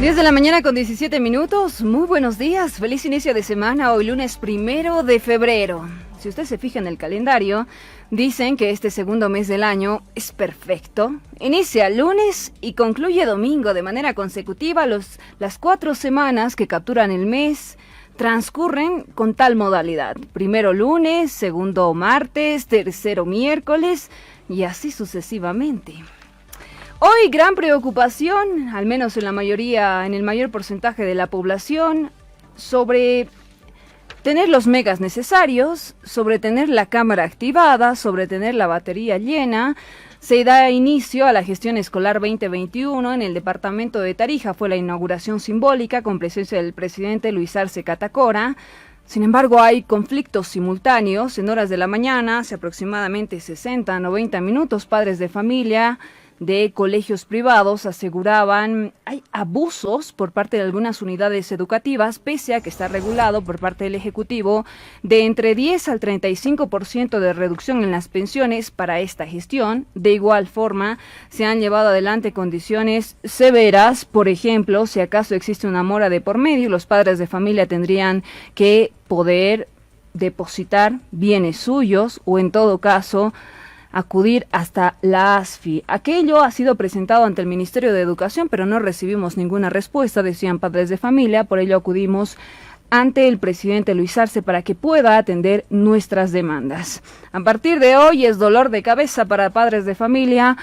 10 de la mañana con 17 minutos. Muy buenos días, feliz inicio de semana. Hoy lunes 1 de febrero. Si usted se fija en el calendario, dicen que este segundo mes del año es perfecto. Inicia lunes y concluye domingo de manera consecutiva. Las 4 semanas que capturan el mes transcurren con tal modalidad. Primero lunes, segundo martes, tercero miércoles y así sucesivamente. Hoy gran preocupación, al menos en el mayor porcentaje de la población, sobre tener los megas necesarios, sobre tener la cámara activada, sobre tener la batería llena. Se da inicio a la gestión escolar 2021 en el departamento de Tarija. Fue la inauguración simbólica con presencia del presidente Luis Arce Catacora. Sin embargo, hay conflictos simultáneos. En horas de la mañana, hace aproximadamente 60 a 90 minutos, padres de familia de colegios privados aseguraban hay abusos por parte de algunas unidades educativas, pese a que está regulado por parte del Ejecutivo de entre 10 al 35% de reducción en las pensiones para esta gestión. De igual forma, se han llevado adelante condiciones severas. Por ejemplo, si acaso existe una mora de por medio, los padres de familia tendrían que poder depositar bienes suyos o, en todo caso, acudir hasta la ASFI. Aquello ha sido presentado ante el Ministerio de Educación, pero no recibimos ninguna respuesta, decían padres de familia. Por ello acudimos ante el presidente Luis Arce para que pueda atender nuestras demandas. A partir de hoy es dolor de cabeza para padres de familia.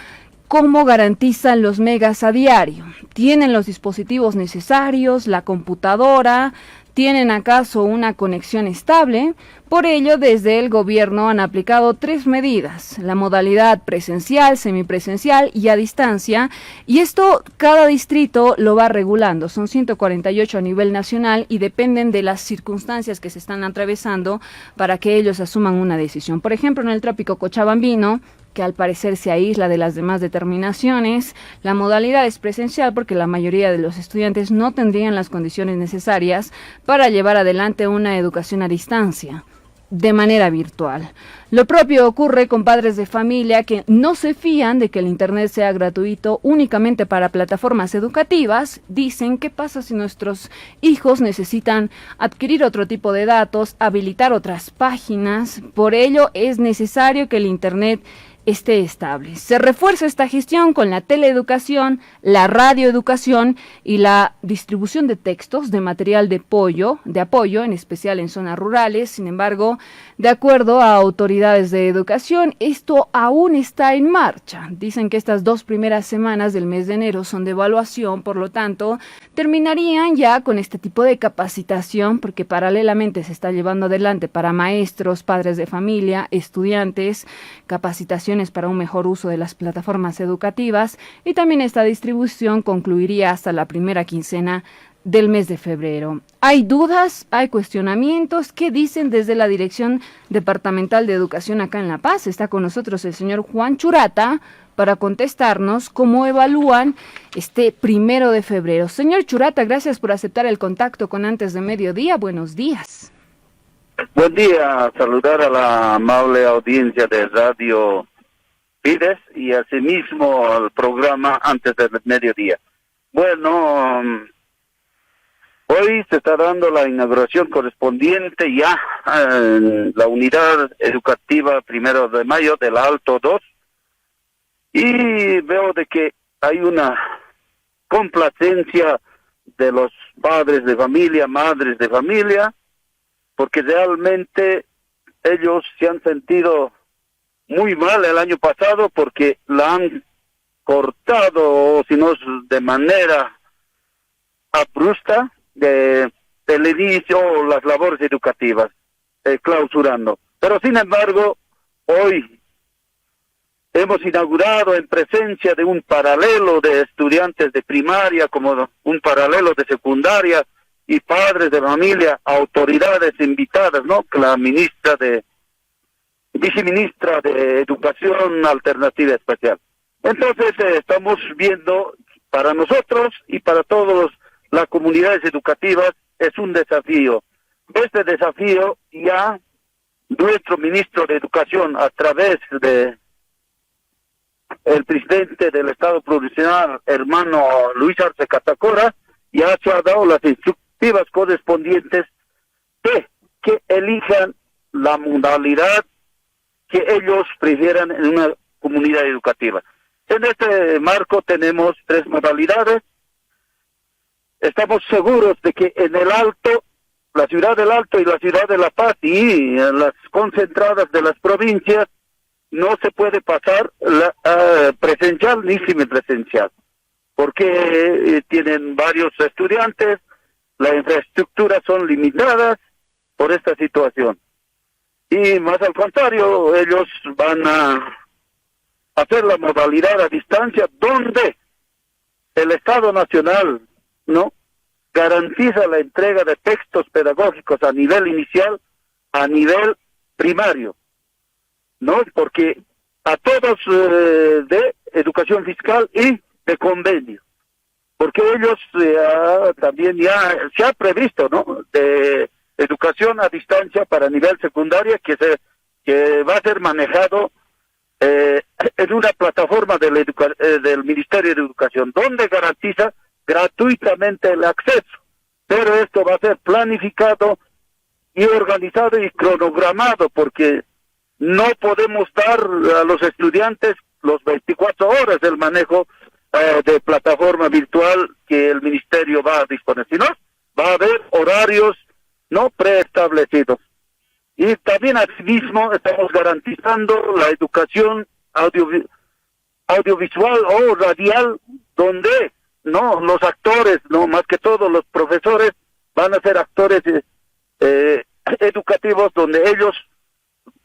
¿Cómo garantizan los megas a diario? ¿Tienen los dispositivos necesarios, la computadora? ¿Tienen acaso una conexión estable? Por ello, desde el gobierno han aplicado 3 medidas: la modalidad presencial, semipresencial y a distancia, y esto cada distrito lo va regulando. Son 148 a nivel nacional y dependen de las circunstancias que se están atravesando para que ellos asuman una decisión. Por ejemplo, en el trópico cochabambino, que al parecer se aísla de las demás determinaciones, la modalidad es presencial porque la mayoría de los estudiantes no tendrían las condiciones necesarias para llevar adelante una educación a distancia, de manera virtual. Lo propio ocurre con padres de familia que no se fían de que el internet sea gratuito únicamente para plataformas educativas. Dicen, ¿qué pasa si nuestros hijos necesitan adquirir otro tipo de datos, habilitar otras páginas? Por ello es necesario que el internet esté estable. Se refuerza esta gestión con la teleeducación, la radioeducación y la distribución de textos, de material de apoyo, en especial en zonas rurales. Sin embargo, de acuerdo a autoridades de educación, esto aún está en marcha. Dicen que estas 2 primeras semanas del mes de enero son de evaluación, por lo tanto, terminarían ya con este tipo de capacitación, porque paralelamente se está llevando adelante para maestros, padres de familia, estudiantes, capacitación para un mejor uso de las plataformas educativas, y también esta distribución concluiría hasta la primera quincena del mes de febrero. Hay dudas, hay cuestionamientos. ¿Qué dicen desde la Dirección Departamental de Educación acá en La Paz? Está con nosotros el señor Juan Churata para contestarnos cómo evalúan este 1 de febrero. Señor Churata, gracias por aceptar el contacto con Antes de Mediodía. Buenos días. Buen día, saludar a la amable audiencia de Radio Fides y asimismo al programa Antes del Mediodía. Bueno, hoy se está dando la inauguración correspondiente ya en la unidad educativa 1 de mayo del Alto 2, y veo de que hay una complacencia de los padres de familia, madres de familia, porque realmente ellos se han sentido muy mal el año pasado porque la han cortado, o si no de manera abrupta, del inicio las labores educativas, clausurando. Pero sin embargo, hoy hemos inaugurado en presencia de un paralelo de estudiantes de primaria, como un paralelo de secundaria, y padres de familia, autoridades invitadas, ¿no? La viceministra de Educación Alternativa Especial. Entonces estamos viendo, para nosotros y para todas las comunidades educativas, es un desafío. Este desafío ya nuestro ministro de Educación, a través de el presidente del Estado Provincial, hermano Luis Arce Catacora, ya se ha dado las instructivas correspondientes de que elijan la modalidad que ellos prefieran en una comunidad educativa. En este marco tenemos 3 modalidades. Estamos seguros de que en el Alto, la ciudad del Alto y la ciudad de La Paz y en las concentradas de las provincias, no se puede pasar presencial ni semipresencial, porque tienen varios estudiantes, las infraestructuras son limitadas por esta situación. Y más al contrario, ellos van a hacer la modalidad a distancia donde el Estado Nacional no garantiza la entrega de textos pedagógicos a nivel inicial, a nivel primario, no, porque a todos de educación fiscal y de convenio, porque ellos también ya se ha previsto, no, de educación a distancia para nivel secundaria que va a ser manejado en una plataforma del Ministerio de Educación, donde garantiza gratuitamente el acceso, pero esto va a ser planificado y organizado y cronogramado, porque no podemos dar a los estudiantes los 24 horas del manejo de plataforma virtual que el ministerio va a disponer, sino va a haber horarios no preestablecidos. Y también asimismo estamos garantizando la educación audiovisual o radial, donde no los actores, no más que todo los profesores, van a ser actores educativos, donde ellos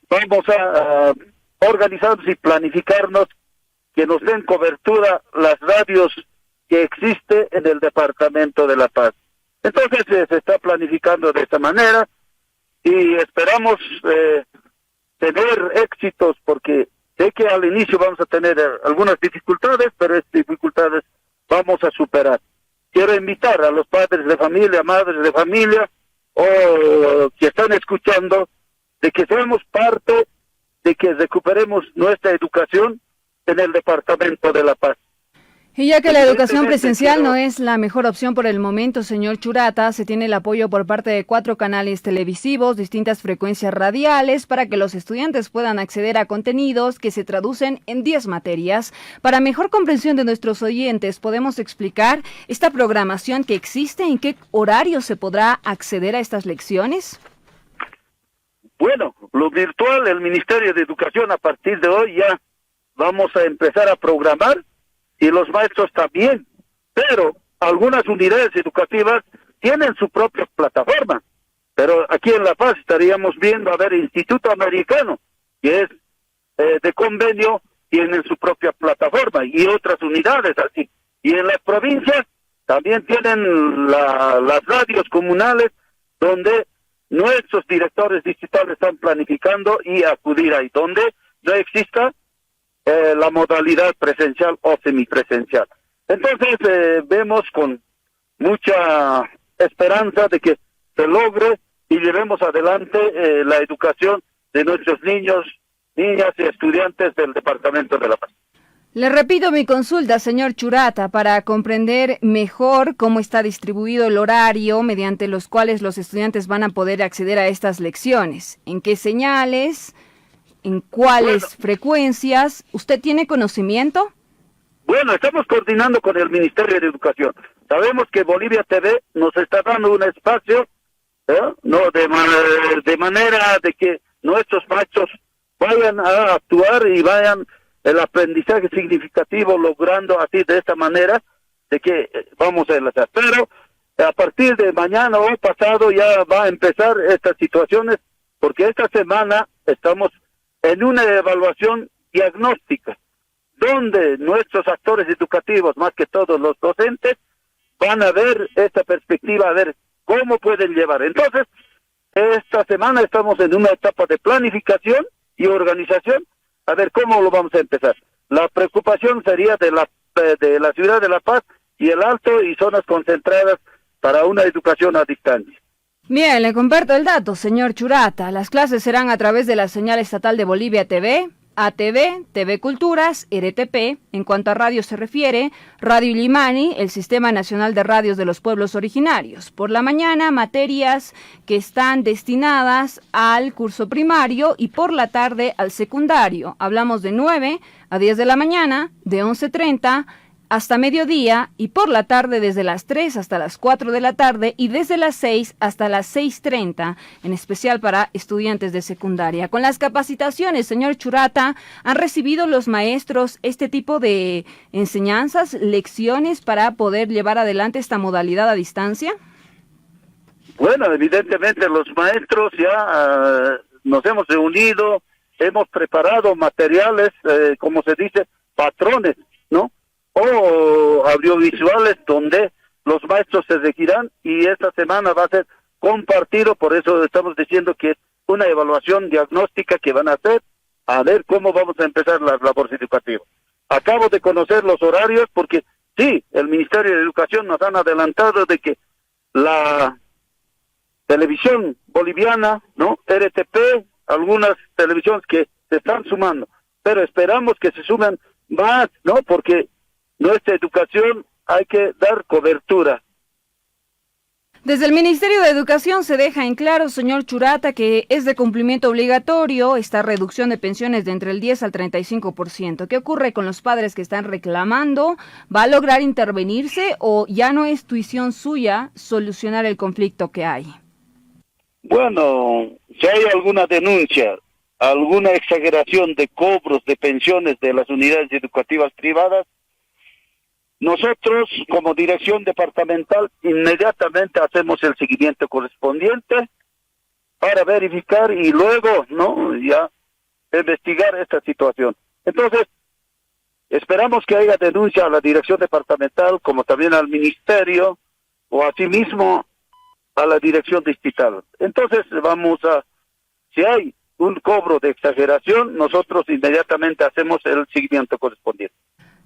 vamos a organizarnos y planificarnos que nos den cobertura las radios que existe en el departamento de La Paz. Entonces se está planificando de esta manera y esperamos tener éxitos, porque sé que al inicio vamos a tener algunas dificultades, pero estas dificultades vamos a superar. Quiero invitar a los padres de familia, madres de familia, o que están escuchando, de que seamos parte de que recuperemos nuestra educación en el departamento de La Paz. Y ya que la educación presencial no es la mejor opción por el momento, señor Churata, se tiene el apoyo por parte de 4 canales televisivos, distintas frecuencias radiales, para que los estudiantes puedan acceder a contenidos que se traducen en 10 materias. Para mejor comprensión de nuestros oyentes, ¿podemos explicar esta programación que existe? ¿En qué horario se podrá acceder a estas lecciones? Bueno, lo virtual, el Ministerio de Educación a partir de hoy ya vamos a empezar a programar, y los maestros también, pero algunas unidades educativas tienen su propia plataforma, pero aquí en La Paz estaríamos viendo, a ver, Instituto Americano, que es de convenio, tienen su propia plataforma, y otras unidades así, y en las provincias también tienen las radios comunales, donde nuestros directores distritales están planificando y acudir ahí, donde no exista la modalidad presencial o semipresencial. Entonces vemos con mucha esperanza de que se logre y llevemos adelante la educación de nuestros niños, niñas y estudiantes del departamento de La Paz. Le repito mi consulta, señor Churata, para comprender mejor cómo está distribuido el horario mediante los cuales los estudiantes van a poder acceder a estas lecciones. ¿En qué señales? ¿En cuáles frecuencias? ¿Usted tiene conocimiento? Bueno, estamos coordinando con el Ministerio de Educación. Sabemos que Bolivia TV nos está dando un espacio, no de manera de que nuestros machos vayan a actuar y vayan el aprendizaje significativo, logrando así de esta manera de que vamos a enlazar. Pero a partir de mañana o pasado ya va a empezar estas situaciones, porque esta semana estamos en una evaluación diagnóstica, donde nuestros actores educativos, más que todos los docentes, van a ver esta perspectiva, a ver cómo pueden llevar. Entonces, esta semana estamos en una etapa de planificación y organización, a ver cómo lo vamos a empezar. La preocupación sería de la ciudad de La Paz y el Alto y zonas concentradas para una educación a distancia. Bien, le comparto el dato, señor Churata. Las clases serán a través de la señal estatal de Bolivia TV, ATV, TV Culturas, RTP. En cuanto a radio se refiere, Radio Illimani, el Sistema Nacional de Radios de los Pueblos Originarios. Por la mañana, materias que están destinadas al curso primario y por la tarde al secundario. Hablamos de 9 a 10 de la mañana, de 11:30 hasta mediodía y por la tarde desde las 3 hasta las 4 de la tarde y desde las 6 hasta las 6:30, en especial para estudiantes de secundaria. Con las capacitaciones, señor Churata, ¿han recibido los maestros este tipo de enseñanzas, lecciones para poder llevar adelante esta modalidad a distancia? Bueno, evidentemente los maestros ya nos hemos reunido, hemos preparado materiales, como se dice, patrones, ¿no? O audiovisuales donde los maestros se regirán y esta semana va a ser compartido, por eso estamos diciendo que es una evaluación diagnóstica que van a hacer, a ver cómo vamos a empezar la labor educativa. Acabo de conocer los horarios porque sí, el Ministerio de Educación nos han adelantado de que la televisión boliviana, ¿no? RTP, algunas televisiones que se están sumando, pero esperamos que se sumen más, ¿no? Porque nuestra educación hay que dar cobertura. Desde el Ministerio de Educación se deja en claro, señor Churata, que es de cumplimiento obligatorio esta reducción de pensiones de entre el 10 al 35%. ¿Qué ocurre con los padres que están reclamando? ¿Va a lograr intervenirse o ya no es tuición suya solucionar el conflicto que hay? Bueno, si hay alguna denuncia, alguna exageración de cobros de pensiones de las unidades educativas privadas, nosotros, como dirección departamental, inmediatamente hacemos el seguimiento correspondiente para verificar y luego, ¿no?, ya investigar esta situación. Entonces, esperamos que haya denuncia a la dirección departamental, como también al ministerio, o asimismo a la dirección distrital. Entonces, si hay un cobro de exageración, nosotros inmediatamente hacemos el seguimiento correspondiente.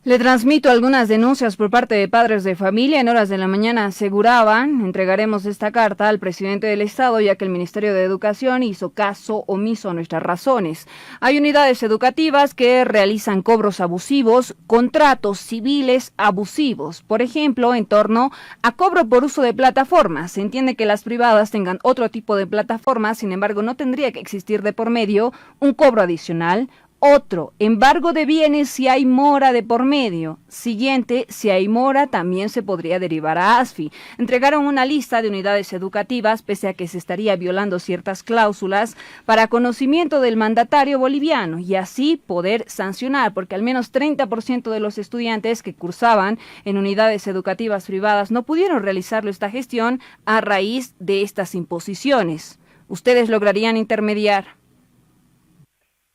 Le transmito algunas denuncias por parte de padres de familia. En horas de la mañana aseguraban, entregaremos esta carta al presidente del Estado, ya que el Ministerio de Educación hizo caso omiso a nuestras razones. Hay unidades educativas que realizan cobros abusivos, contratos civiles abusivos. Por ejemplo, en torno a cobro por uso de plataformas. Se entiende que las privadas tengan otro tipo de plataformas, sin embargo, no tendría que existir de por medio un cobro adicional. Otro, embargo de bienes si hay mora de por medio. Siguiente, si hay mora también se podría derivar a ASFI. Entregaron una lista de unidades educativas, pese a que se estaría violando ciertas cláusulas, para conocimiento del mandatario boliviano y así poder sancionar, porque al menos 30% de los estudiantes que cursaban en unidades educativas privadas no pudieron realizarlo esta gestión a raíz de estas imposiciones. ¿Ustedes lograrían intermediar?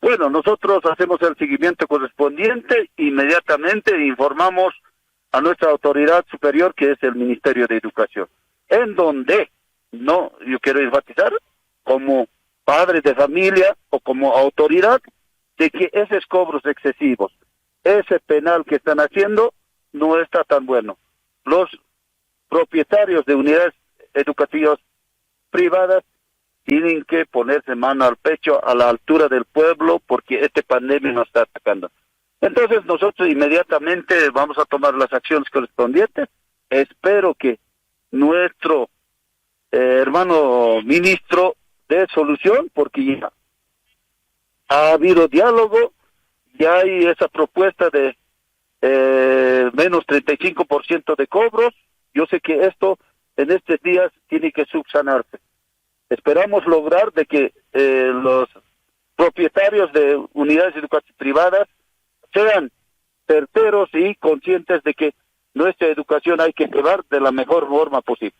Bueno, nosotros hacemos el seguimiento correspondiente, inmediatamente informamos a nuestra autoridad superior, que es el Ministerio de Educación, en donde, no, yo quiero enfatizar, como padre de familia o como autoridad, de que esos cobros excesivos, ese penal que están haciendo, no está tan bueno. Los propietarios de unidades educativas privadas tienen que ponerse mano al pecho a la altura del pueblo porque esta pandemia nos está atacando. Entonces nosotros inmediatamente vamos a tomar las acciones correspondientes. Espero que nuestro hermano ministro dé solución porque ya ha habido diálogo, ya hay esa propuesta de menos 35% de cobros. Yo sé que esto en estos días tiene que subsanarse. Esperamos lograr de que los propietarios de unidades educativas privadas sean certeros y conscientes de que nuestra educación hay que llevar de la mejor forma posible.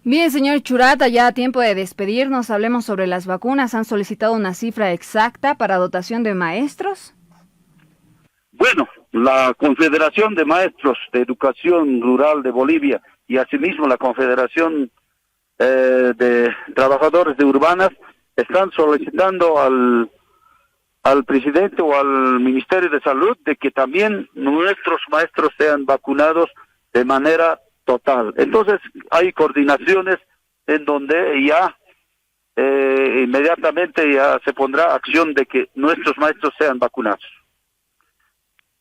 Bien, señor Churata, ya a tiempo de despedirnos, hablemos sobre las vacunas. ¿Han solicitado una cifra exacta para dotación de maestros? Bueno, la Confederación de Maestros de Educación Rural de Bolivia y asimismo la Confederación de Trabajadores de Urbanas están solicitando al presidente o al Ministerio de Salud de que también nuestros maestros sean vacunados de manera total. Entonces hay coordinaciones en donde ya inmediatamente ya se pondrá acción de que nuestros maestros sean vacunados.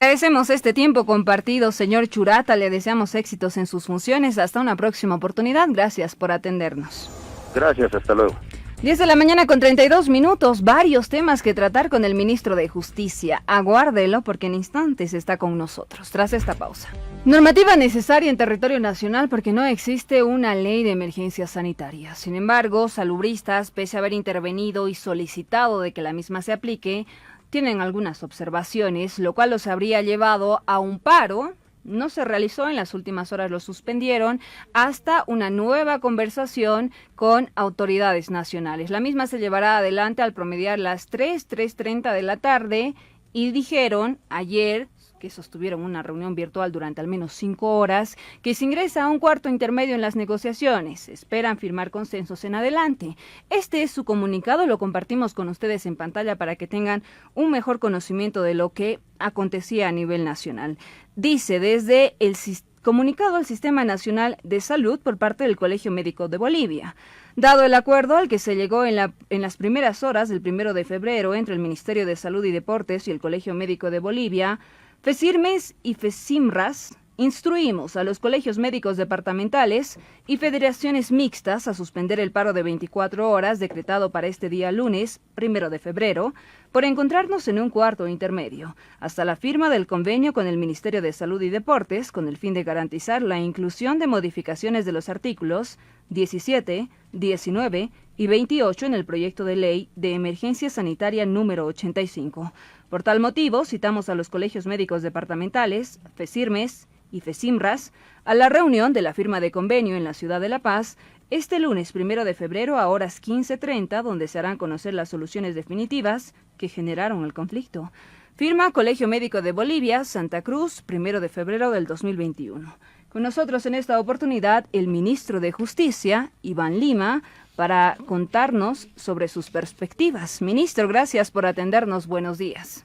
Agradecemos este tiempo compartido, señor Churata. Le deseamos éxitos en sus funciones. Hasta una próxima oportunidad. Gracias por atendernos. Gracias, hasta luego. 10 de la mañana con 32 minutos, varios temas que tratar con el ministro de Justicia. Aguárdelo porque en instantes está con nosotros, tras esta pausa. Normativa necesaria en territorio nacional porque no existe una ley de emergencia sanitaria. Sin embargo, salubristas, pese a haber intervenido y solicitado de que la misma se aplique, tienen algunas observaciones, lo cual los habría llevado a un paro. No se realizó, en las últimas horas lo suspendieron, hasta una nueva conversación con autoridades nacionales. La misma se llevará adelante al promediar las 3:30 de la tarde y dijeron ayer que sostuvieron una reunión virtual durante al menos 5 horas, que se ingresa a un cuarto intermedio en las negociaciones. Esperan firmar consensos en adelante. Este es su comunicado, lo compartimos con ustedes en pantalla para que tengan un mejor conocimiento de lo que acontecía a nivel nacional. Dice desde el comunicado al Sistema Nacional de Salud por parte del Colegio Médico de Bolivia. Dado el acuerdo al que se llegó en las primeras horas del 1 de febrero entre el Ministerio de Salud y Deportes y el Colegio Médico de Bolivia, FESIRMES y FESIMRAS instruimos a los colegios médicos departamentales y federaciones mixtas a suspender el paro de 24 horas decretado para este día lunes, 1 de febrero, por encontrarnos en un cuarto intermedio, hasta la firma del convenio con el Ministerio de Salud y Deportes, con el fin de garantizar la inclusión de modificaciones de los artículos 17, 19 y 28 en el proyecto de ley de emergencia sanitaria número 85. Por tal motivo, citamos a los colegios médicos departamentales, FESIRMES y FESIMRAS, a la reunión de la firma de convenio en la ciudad de La Paz, este lunes 1 de febrero a horas 15:30, donde se harán conocer las soluciones definitivas que generaron el conflicto. Firma Colegio Médico de Bolivia, Santa Cruz, 1 de febrero del 2021. Con nosotros en esta oportunidad el ministro de Justicia, Iván Lima, para contarnos sobre sus perspectivas. Ministro, gracias por atendernos. Buenos días.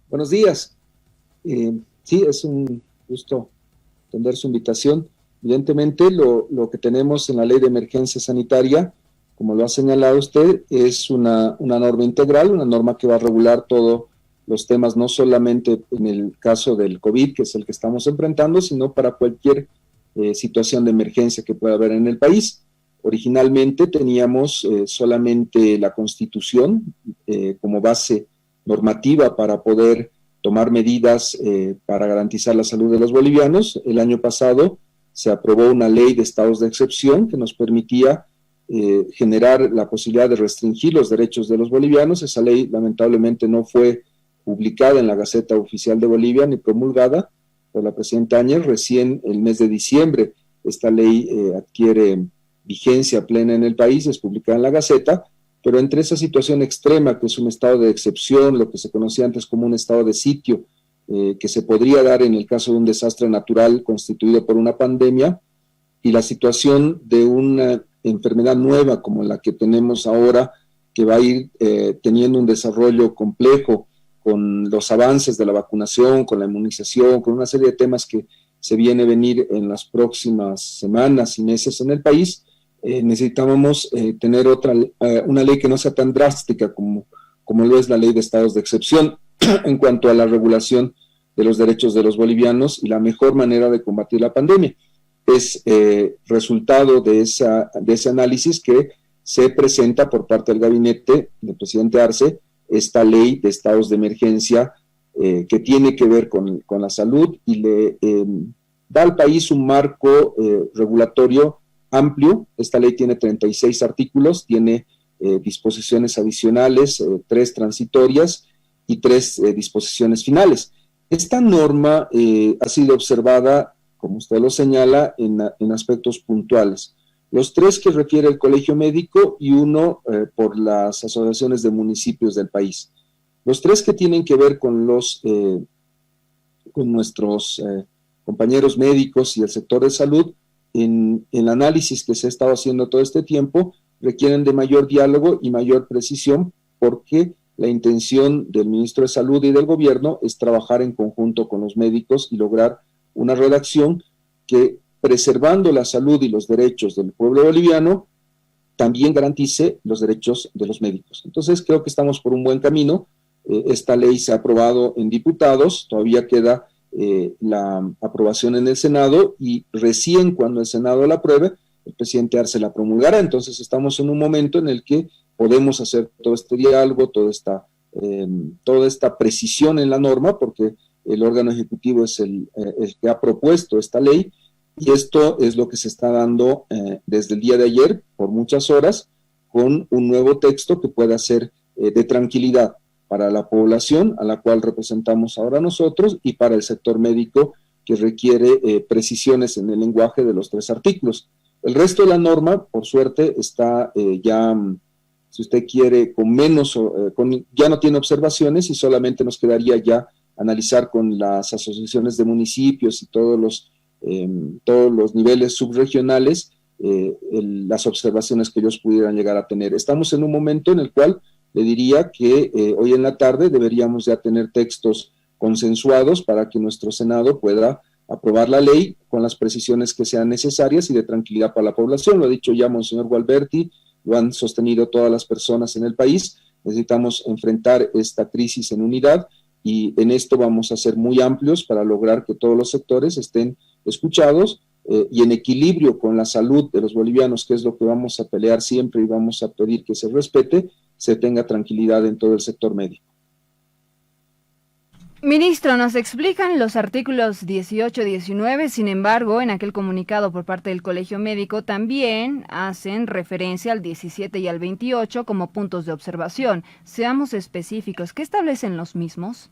Buenos días. Sí, es un gusto atender su invitación. Evidentemente, lo que tenemos en la Ley de Emergencia Sanitaria, como lo ha señalado usted, es una norma integral, una norma que va a regular todos los temas, no solamente en el caso del COVID, que es el que estamos enfrentando, sino para cualquier situación de emergencia que pueda haber en el país. Originalmente teníamos solamente la Constitución como base normativa para poder tomar medidas para garantizar la salud de los bolivianos. El año pasado se aprobó una ley de estados de excepción que nos permitía generar la posibilidad de restringir los derechos de los bolivianos. Esa ley lamentablemente no fue publicada en la Gaceta Oficial de Bolivia ni promulgada por la presidenta Áñez. Recién el mes de diciembre esta ley adquiere vigencia plena en el país, es publicada en la Gaceta, pero entre esa situación extrema, que es un estado de excepción, lo que se conocía antes como un estado de sitio, que se podría dar en el caso de un desastre natural constituido por una pandemia, y la situación de una enfermedad nueva como la que tenemos ahora, que va a ir teniendo un desarrollo complejo con los avances de la vacunación, con la inmunización, con una serie de temas que se viene a venir en las próximas semanas y meses en el país. Necesitábamos tener una ley que no sea tan drástica como lo es la ley de estados de excepción en cuanto a la regulación de los derechos de los bolivianos y la mejor manera de combatir la pandemia. Es resultado de ese análisis que se presenta por parte del gabinete del presidente Arce esta ley de estados de emergencia que tiene que ver con la salud y le da al país un marco regulatorio amplio. Esta ley tiene 36 artículos, tiene disposiciones adicionales, 3 transitorias y 3 disposiciones finales. Esta norma ha sido observada, como usted lo señala, en aspectos puntuales. Los 3 que refiere el Colegio Médico y uno por las asociaciones de municipios del país. Los 3 que tienen que ver con nuestros compañeros médicos y el sector de salud, en el análisis que se ha estado haciendo todo este tiempo, requieren de mayor diálogo y mayor precisión, porque la intención del ministro de Salud y del gobierno es trabajar en conjunto con los médicos y lograr una redacción que, preservando la salud y los derechos del pueblo boliviano, también garantice los derechos de los médicos. Entonces creo que estamos por un buen camino. Esta ley se ha aprobado en diputados, todavía queda la aprobación en el Senado, y recién cuando el Senado la apruebe, el presidente Arce la promulgará. Entonces estamos en un momento en el que podemos hacer todo este diálogo, toda esta precisión en la norma, porque el órgano ejecutivo es el que ha propuesto esta ley, y esto es lo que se está dando desde el día de ayer, por muchas horas, con un nuevo texto que pueda ser de tranquilidad para la población, a la cual representamos ahora nosotros, y para el sector médico, que requiere precisiones en el lenguaje de los 3 artículos. El resto de la norma, por suerte, está ya, si usted quiere, con menos, ya no tiene observaciones, y solamente nos quedaría ya analizar con las asociaciones de municipios y todos los niveles subregionales las observaciones que ellos pudieran llegar a tener. Estamos en un momento en el cual le diría que hoy en la tarde deberíamos ya tener textos consensuados para que nuestro Senado pueda aprobar la ley con las precisiones que sean necesarias y de tranquilidad para la población. Lo ha dicho ya Monseñor Gualberti, lo han sostenido todas las personas en el país. Necesitamos enfrentar esta crisis en unidad, y en esto vamos a ser muy amplios para lograr que todos los sectores estén escuchados y en equilibrio con la salud de los bolivianos, que es lo que vamos a pelear siempre y vamos a pedir que se respete, se tenga tranquilidad en todo el sector médico. Ministro, nos explican los artículos 18 y 19, sin embargo, en aquel comunicado por parte del Colegio Médico también hacen referencia al 17 y al 28 como puntos de observación. Seamos específicos, ¿qué establecen los mismos?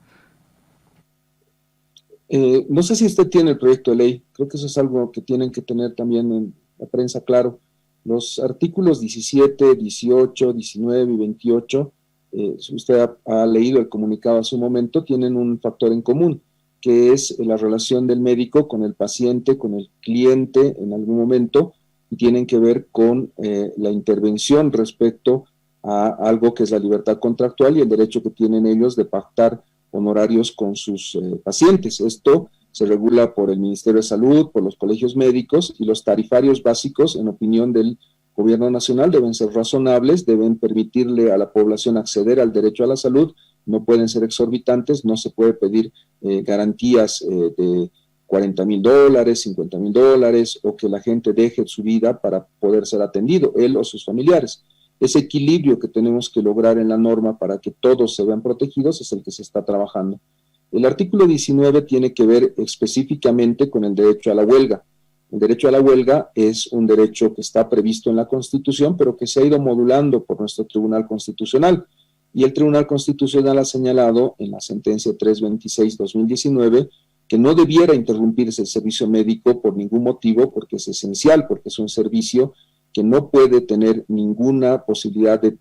No sé si usted tiene el proyecto de ley, creo que eso es algo que tienen que tener también en la prensa claro. Los artículos 17, 18, 19 y 28, si usted ha leído el comunicado hace un momento, tienen un factor en común, que es la relación del médico con el paciente, con el cliente en algún momento, y tienen que ver con la intervención respecto a algo que es la libertad contractual y el derecho que tienen ellos de pactar honorarios con sus pacientes. Esto se regula por el Ministerio de Salud, por los colegios médicos, y los tarifarios básicos, en opinión del Gobierno Nacional, deben ser razonables, deben permitirle a la población acceder al derecho a la salud, no pueden ser exorbitantes, no se puede pedir garantías de $40,000, $50,000, o que la gente deje su vida para poder ser atendido, él o sus familiares. Ese equilibrio que tenemos que lograr en la norma para que todos se vean protegidos es el que se está trabajando. El artículo 19 tiene que ver específicamente con el derecho a la huelga. El derecho a la huelga es un derecho que está previsto en la Constitución, pero que se ha ido modulando por nuestro Tribunal Constitucional. Y el Tribunal Constitucional ha señalado en la sentencia 326-2019 que no debiera interrumpirse el servicio médico por ningún motivo, porque es esencial, porque es un servicio que no puede tener ninguna posibilidad de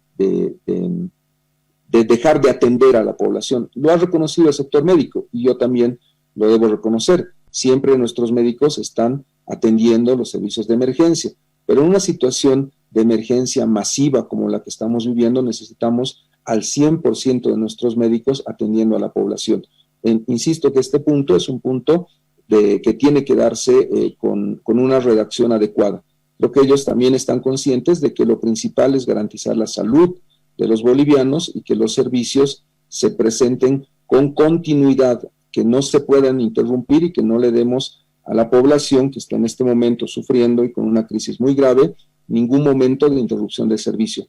dejar de atender a la población. Lo ha reconocido el sector médico, y yo también lo debo reconocer. Siempre nuestros médicos están atendiendo los servicios de emergencia, pero en una situación de emergencia masiva como la que estamos viviendo, necesitamos al 100% de nuestros médicos atendiendo a la población. Insisto que este punto es un punto que tiene que darse con una redacción adecuada. Creo que ellos también están conscientes de que lo principal es garantizar la salud de los bolivianos y que los servicios se presenten con continuidad, que no se puedan interrumpir y que no le demos a la población que está en este momento sufriendo y con una crisis muy grave ningún momento de interrupción del servicio.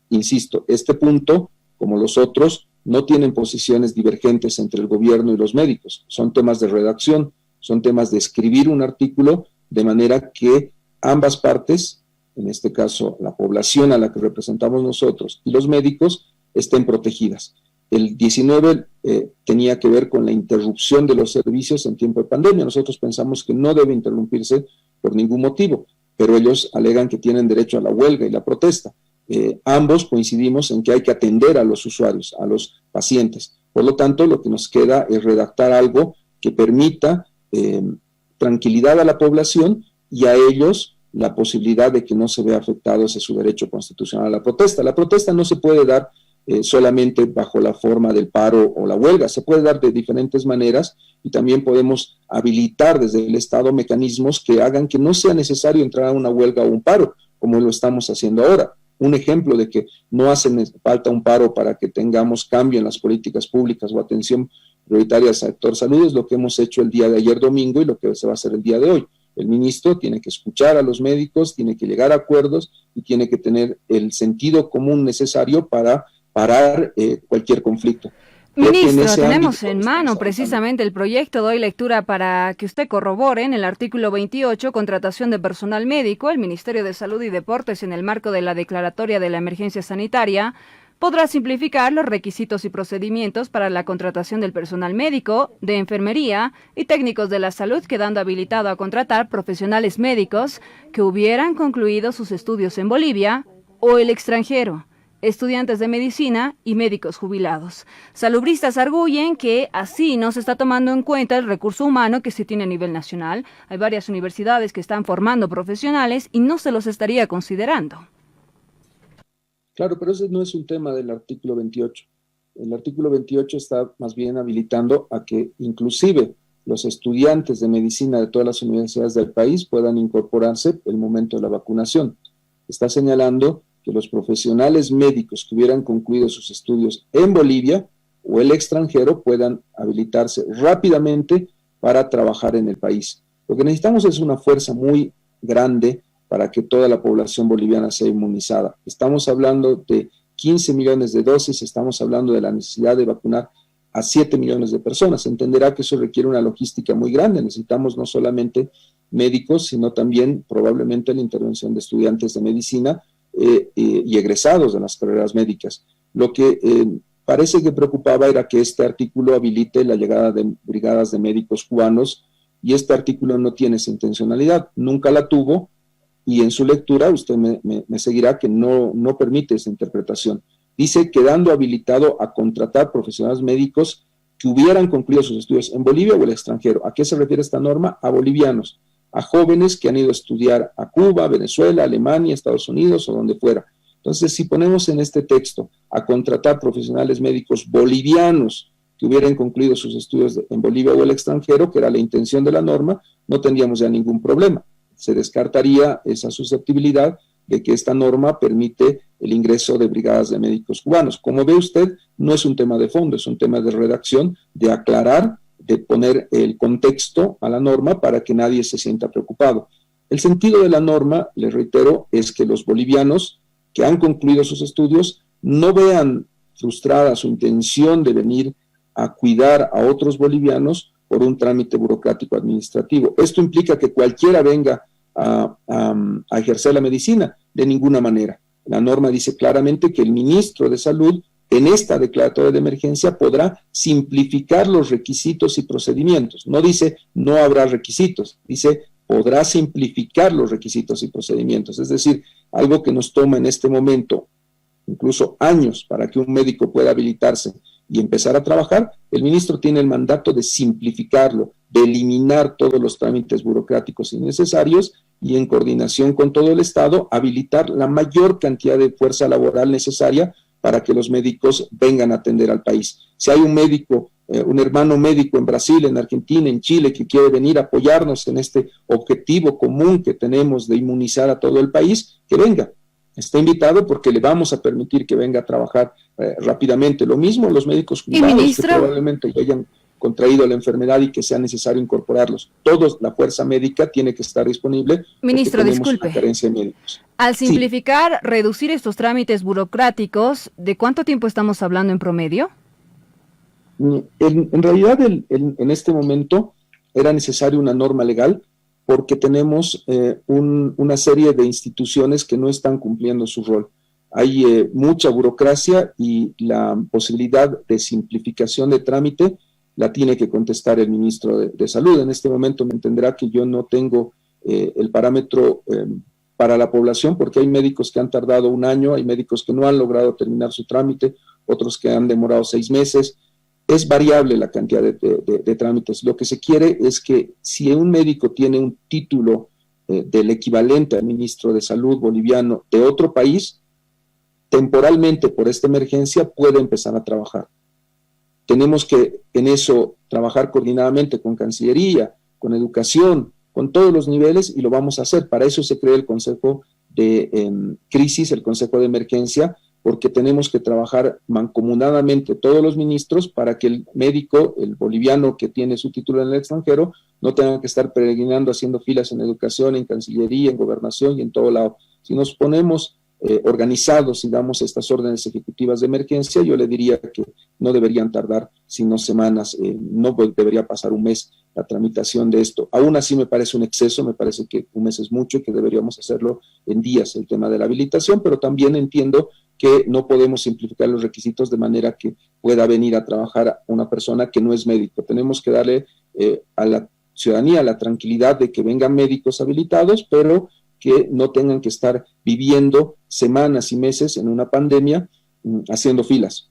Insisto, este punto, como los otros, no tienen posiciones divergentes entre el gobierno y los médicos. Son temas de redacción, son temas de escribir un artículo de manera que ambas partes, en este caso la población a la que representamos nosotros y los médicos, estén protegidas. El 19 tenía que ver con la interrupción de los servicios en tiempo de pandemia. Nosotros pensamos que no debe interrumpirse por ningún motivo, pero ellos alegan que tienen derecho a la huelga y la protesta. Ambos coincidimos en que hay que atender a los usuarios, a los pacientes. Por lo tanto, lo que nos queda es redactar algo que permita tranquilidad a la población y a ellos la posibilidad de que no se vea afectado ese su derecho constitucional a la protesta. La protesta no se puede dar solamente bajo la forma del paro o la huelga, se puede dar de diferentes maneras, y también podemos habilitar desde el Estado mecanismos que hagan que no sea necesario entrar a una huelga o un paro, como lo estamos haciendo ahora. un ejemplo de que no hace falta un paro para que tengamos cambio en las políticas públicas o atención prioritaria al sector salud, es lo que hemos hecho el día de ayer domingo y lo que se va a hacer el día de hoy. El ministro tiene que escuchar a los médicos, tiene que llegar a acuerdos y tiene que tener el sentido común necesario para parar cualquier conflicto. Ministro, tenemos en mano precisamente el proyecto. Doy lectura para que usted corrobore. En el artículo 28, contratación de personal médico, el Ministerio de Salud y Deportes, en el marco de la declaratoria de la emergencia sanitaria, podrá simplificar los requisitos y procedimientos para la contratación del personal médico, de enfermería y técnicos de la salud, quedando habilitado a contratar profesionales médicos que hubieran concluido sus estudios en Bolivia o el extranjero, estudiantes de medicina y médicos jubilados. Salubristas arguyen que así no se está tomando en cuenta el recurso humano que se tiene a nivel nacional. Hay varias universidades que están formando profesionales y no se los estaría considerando. Claro, pero ese no es un tema del artículo 28. El artículo 28 está más bien habilitando a que inclusive los estudiantes de medicina de todas las universidades del país puedan incorporarse el momento de la vacunación. Está señalando que los profesionales médicos que hubieran concluido sus estudios en Bolivia o el extranjero puedan habilitarse rápidamente para trabajar en el país. Lo que necesitamos es una fuerza muy grande para que toda la población boliviana sea inmunizada. Estamos hablando de 15 millones de dosis, estamos hablando de la necesidad de vacunar a 7 millones de personas. Entenderá que eso requiere una logística muy grande. Necesitamos no solamente médicos, sino también probablemente la intervención de estudiantes de medicina y egresados de las carreras médicas. Lo que parece que preocupaba era que este artículo habilite la llegada de brigadas de médicos cubanos, y este artículo no tiene esa intencionalidad, nunca la tuvo, y en su lectura usted me seguirá que no permite esa interpretación. Dice, quedando habilitado a contratar profesionales médicos que hubieran concluido sus estudios en Bolivia o el extranjero. ¿A qué se refiere esta norma? A bolivianos, a jóvenes que han ido a estudiar a Cuba, Venezuela, Alemania, Estados Unidos o donde fuera. Entonces, si ponemos en este texto a contratar profesionales médicos bolivianos que hubieran concluido sus estudios en Bolivia o el extranjero, que era la intención de la norma, no tendríamos ya ningún problema. Se descartaría esa susceptibilidad de que esta norma permite el ingreso de brigadas de médicos cubanos. Como ve usted, no es un tema de fondo, es un tema de redacción, de aclarar, de poner el contexto a la norma para que nadie se sienta preocupado. El sentido de la norma, les reitero, es que los bolivianos que han concluido sus estudios no vean frustrada su intención de venir a cuidar a otros bolivianos por un trámite burocrático administrativo. Esto implica que cualquiera venga a ejercer la medicina, de ninguna manera. La norma dice claramente que el ministro de Salud, en esta declaratoria de emergencia, podrá simplificar los requisitos y procedimientos. No dice no habrá requisitos, dice podrá simplificar los requisitos y procedimientos. Es decir, algo que nos toma en este momento incluso años para que un médico pueda habilitarse y empezar a trabajar, el ministro tiene el mandato de simplificarlo, de eliminar todos los trámites burocráticos innecesarios y, en coordinación con todo el Estado, habilitar la mayor cantidad de fuerza laboral necesaria para que los médicos vengan a atender al país. Si hay un médico, un hermano médico en Brasil, en Argentina, en Chile, que quiere venir a apoyarnos en este objetivo común que tenemos de inmunizar a todo el país, que venga. Está invitado porque le vamos a permitir que venga a trabajar rápidamente. Lo mismo los médicos jubilados que probablemente hayan contraído la enfermedad y que sea necesario incorporarlos. Todos, la fuerza médica tiene que estar disponible. Ministro, disculpe. Una carencia de médicos. Al simplificar, reducir estos trámites burocráticos, ¿de cuánto tiempo estamos hablando en promedio? En realidad, en este momento era necesaria una norma legal porque tenemos una serie de instituciones que no están cumpliendo su rol. Hay mucha burocracia y la posibilidad de simplificación de trámite la tiene que contestar el ministro de Salud. En este momento me entenderá que yo no tengo el parámetro para la población, porque hay médicos que han tardado un año, hay médicos que no han logrado terminar su trámite, otros que han demorado 6 meses. Es variable la cantidad de trámites. Lo que se quiere es que si un médico tiene un título del equivalente al ministro de Salud boliviano de otro país, temporalmente por esta emergencia puede empezar a trabajar. Tenemos que en eso trabajar coordinadamente con Cancillería, con Educación, con todos los niveles, y lo vamos a hacer. Para eso se crea el Consejo de crisis, el Consejo de Emergencia, porque tenemos que trabajar mancomunadamente todos los ministros para que el médico, el boliviano que tiene su título en el extranjero, no tenga que estar peregrinando haciendo filas en educación, en Cancillería, en Gobernación y en todo lado. Si nos ponemos organizados y damos estas órdenes ejecutivas de emergencia, yo le diría que no deberían tardar sino semanas, no debería pasar un mes la tramitación de esto. Aún así me parece un exceso, me parece que un mes es mucho y que deberíamos hacerlo en días, el tema de la habilitación, pero también entiendo que no podemos simplificar los requisitos de manera que pueda venir a trabajar una persona que no es médico. Tenemos que darle a la ciudadanía la tranquilidad de que vengan médicos habilitados, pero que no tengan que estar viviendo semanas y meses en una pandemia haciendo filas.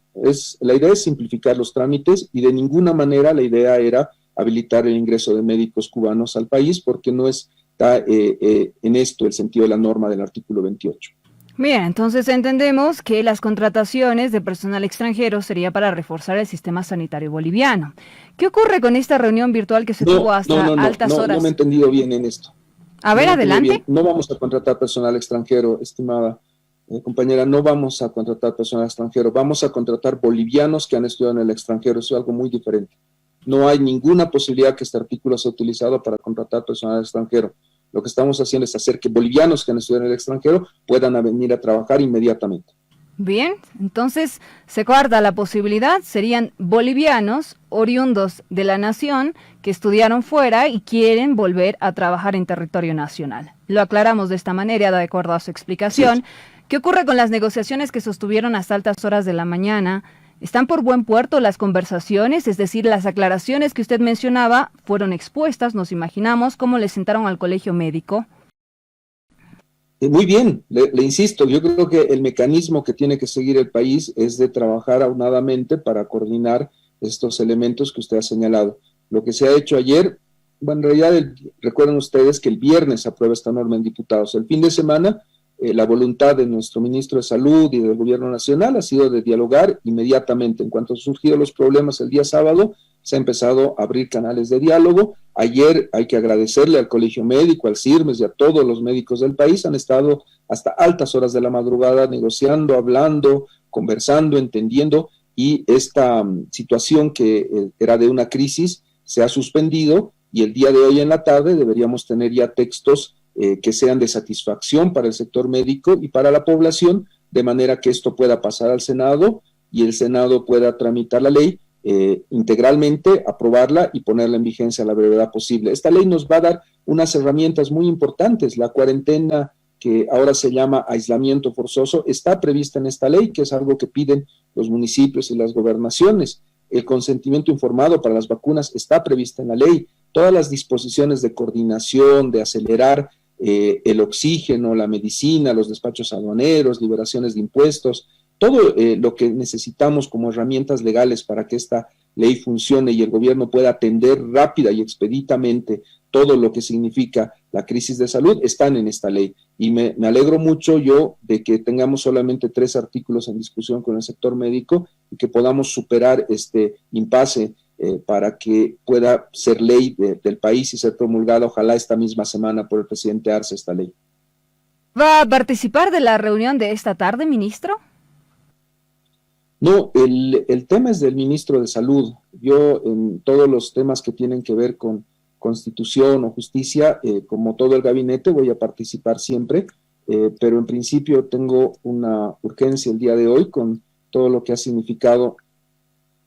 La idea es simplificar los trámites y de ninguna manera la idea era habilitar el ingreso de médicos cubanos al país porque no está en esto el sentido de la norma del artículo 28. Bien, entonces entendemos que las contrataciones de personal extranjero sería para reforzar el sistema sanitario boliviano. ¿Qué ocurre con esta reunión virtual que se tuvo hasta altas horas? No me he entendido bien en esto. A ver, adelante. No vamos a contratar personal extranjero, estimada compañera, no vamos a contratar personal extranjero, vamos a contratar bolivianos que han estudiado en el extranjero, eso es algo muy diferente. No hay ninguna posibilidad que este artículo sea utilizado para contratar personal extranjero. Lo que estamos haciendo es hacer que bolivianos que han estudiado en el extranjero puedan venir a trabajar inmediatamente. Bien, entonces se guarda la posibilidad, serían bolivianos oriundos de la nación que estudiaron fuera y quieren volver a trabajar en territorio nacional. Lo aclaramos de esta manera, de acuerdo a su explicación. Sí. ¿Qué ocurre con las negociaciones que sostuvieron hasta altas horas de la mañana? ¿Están por buen puerto las conversaciones? Es decir, las aclaraciones que usted mencionaba fueron expuestas, nos imaginamos, ¿cómo le sentaron al colegio médico? Muy bien, le insisto, yo creo que el mecanismo que tiene que seguir el país es de trabajar aunadamente para coordinar estos elementos que usted ha señalado. Lo que se ha hecho ayer, bueno, en realidad recuerden ustedes que el viernes aprueba esta norma en diputados. El fin de semana, la voluntad de nuestro ministro de Salud y del Gobierno Nacional ha sido de dialogar inmediatamente. En cuanto han surgido los problemas el día sábado, se ha empezado a abrir canales de diálogo. Ayer hay que agradecerle al Colegio Médico, al CIRMES y a todos los médicos del país. Han estado hasta altas horas de la madrugada negociando, hablando, conversando, entendiendo, y esta situación que era de una crisis se ha suspendido y el día de hoy en la tarde deberíamos tener ya textos que sean de satisfacción para el sector médico y para la población, de manera que esto pueda pasar al Senado y el Senado pueda tramitar la ley integralmente, aprobarla y ponerla en vigencia a la brevedad posible. Esta ley nos va a dar unas herramientas muy importantes. La cuarentena, que ahora se llama aislamiento forzoso, está prevista en esta ley, que es algo que piden los municipios y las gobernaciones. El consentimiento informado para las vacunas está prevista en la ley. Todas las disposiciones de coordinación, de acelerar el oxígeno, la medicina, los despachos aduaneros, liberaciones de impuestos, todo lo que necesitamos como herramientas legales para que esta ley funcione y el gobierno pueda atender rápida y expeditamente todo lo que significa la crisis de salud, están en esta ley. Y me alegro mucho yo de que tengamos solamente 3 artículos en discusión con el sector médico y que podamos superar este impasse para que pueda ser ley del país y ser promulgada, ojalá esta misma semana, por el presidente Arce, esta ley. ¿Va a participar de la reunión de esta tarde, ministro? No, el tema es del ministro de Salud. Yo en todos los temas que tienen que ver con Constitución o justicia, como todo el gabinete, voy a participar siempre, pero en principio tengo una urgencia el día de hoy con todo lo que ha significado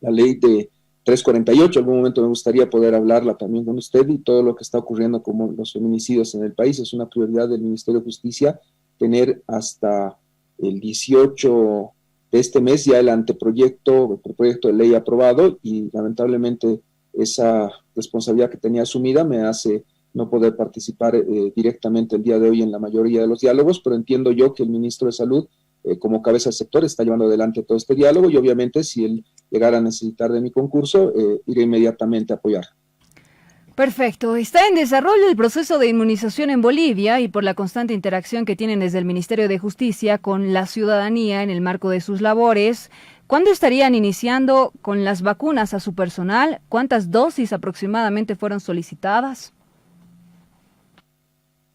la ley de 348. En algún momento me gustaría poder hablarla también con usted y todo lo que está ocurriendo como los feminicidios en el país. Es una prioridad del Ministerio de Justicia tener hasta el 18 de este mes ya el anteproyecto, el proyecto de ley aprobado, y lamentablemente esa responsabilidad que tenía asumida me hace no poder participar directamente el día de hoy en la mayoría de los diálogos, pero entiendo yo que el ministro de Salud, como cabeza del sector, está llevando adelante todo este diálogo y obviamente si él llegara a necesitar de mi concurso, iré inmediatamente a apoyar. Perfecto. Está en desarrollo el proceso de inmunización en Bolivia y por la constante interacción que tienen desde el Ministerio de Justicia con la ciudadanía en el marco de sus labores, ¿cuándo estarían iniciando con las vacunas a su personal? ¿Cuántas dosis aproximadamente fueron solicitadas?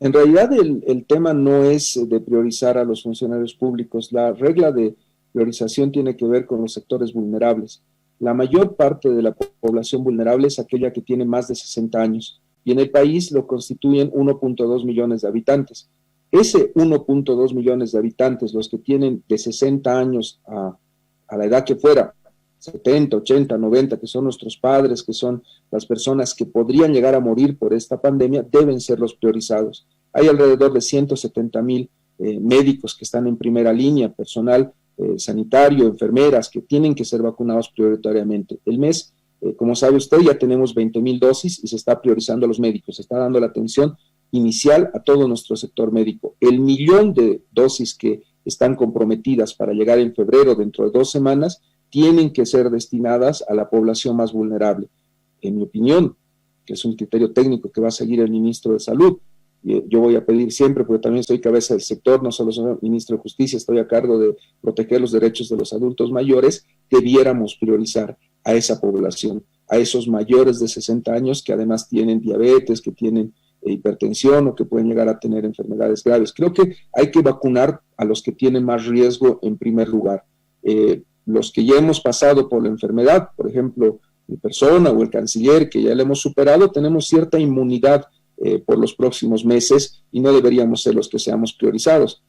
En realidad el tema no es de priorizar a los funcionarios públicos. La regla de priorización tiene que ver con los sectores vulnerables. La mayor parte de la población vulnerable es aquella que tiene más de 60 años y en el país lo constituyen 1.2 millones de habitantes. Ese 1.2 millones de habitantes, los que tienen de 60 años a la edad que fuera, 70, 80, 90, que son nuestros padres, que son las personas que podrían llegar a morir por esta pandemia, deben ser los priorizados. Hay alrededor de 170,000 médicos que están en primera línea, personal sanitario, enfermeras, que tienen que ser vacunados prioritariamente. El mes, como sabe usted, ya tenemos 20,000 dosis y se está priorizando a los médicos, se está dando la atención inicial a todo nuestro sector médico. El 1,000,000 de dosis que están comprometidas para llegar en febrero, dentro de 2 semanas, tienen que ser destinadas a la población más vulnerable. En mi opinión, que es un criterio técnico que va a seguir el ministro de Salud, yo voy a pedir siempre, porque también soy cabeza del sector, no solo soy ministro de Justicia, estoy a cargo de proteger los derechos de los adultos mayores, debiéramos priorizar a esa población, a esos mayores de 60 años que además tienen diabetes, que tienen hipertensión o que pueden llegar a tener enfermedades graves. Creo que hay que vacunar a los que tienen más riesgo en primer lugar. Los que ya hemos pasado por la enfermedad, por ejemplo, mi persona o el canciller, que ya la hemos superado, tenemos cierta inmunidad por los próximos meses y no deberíamos ser los que seamos priorizados.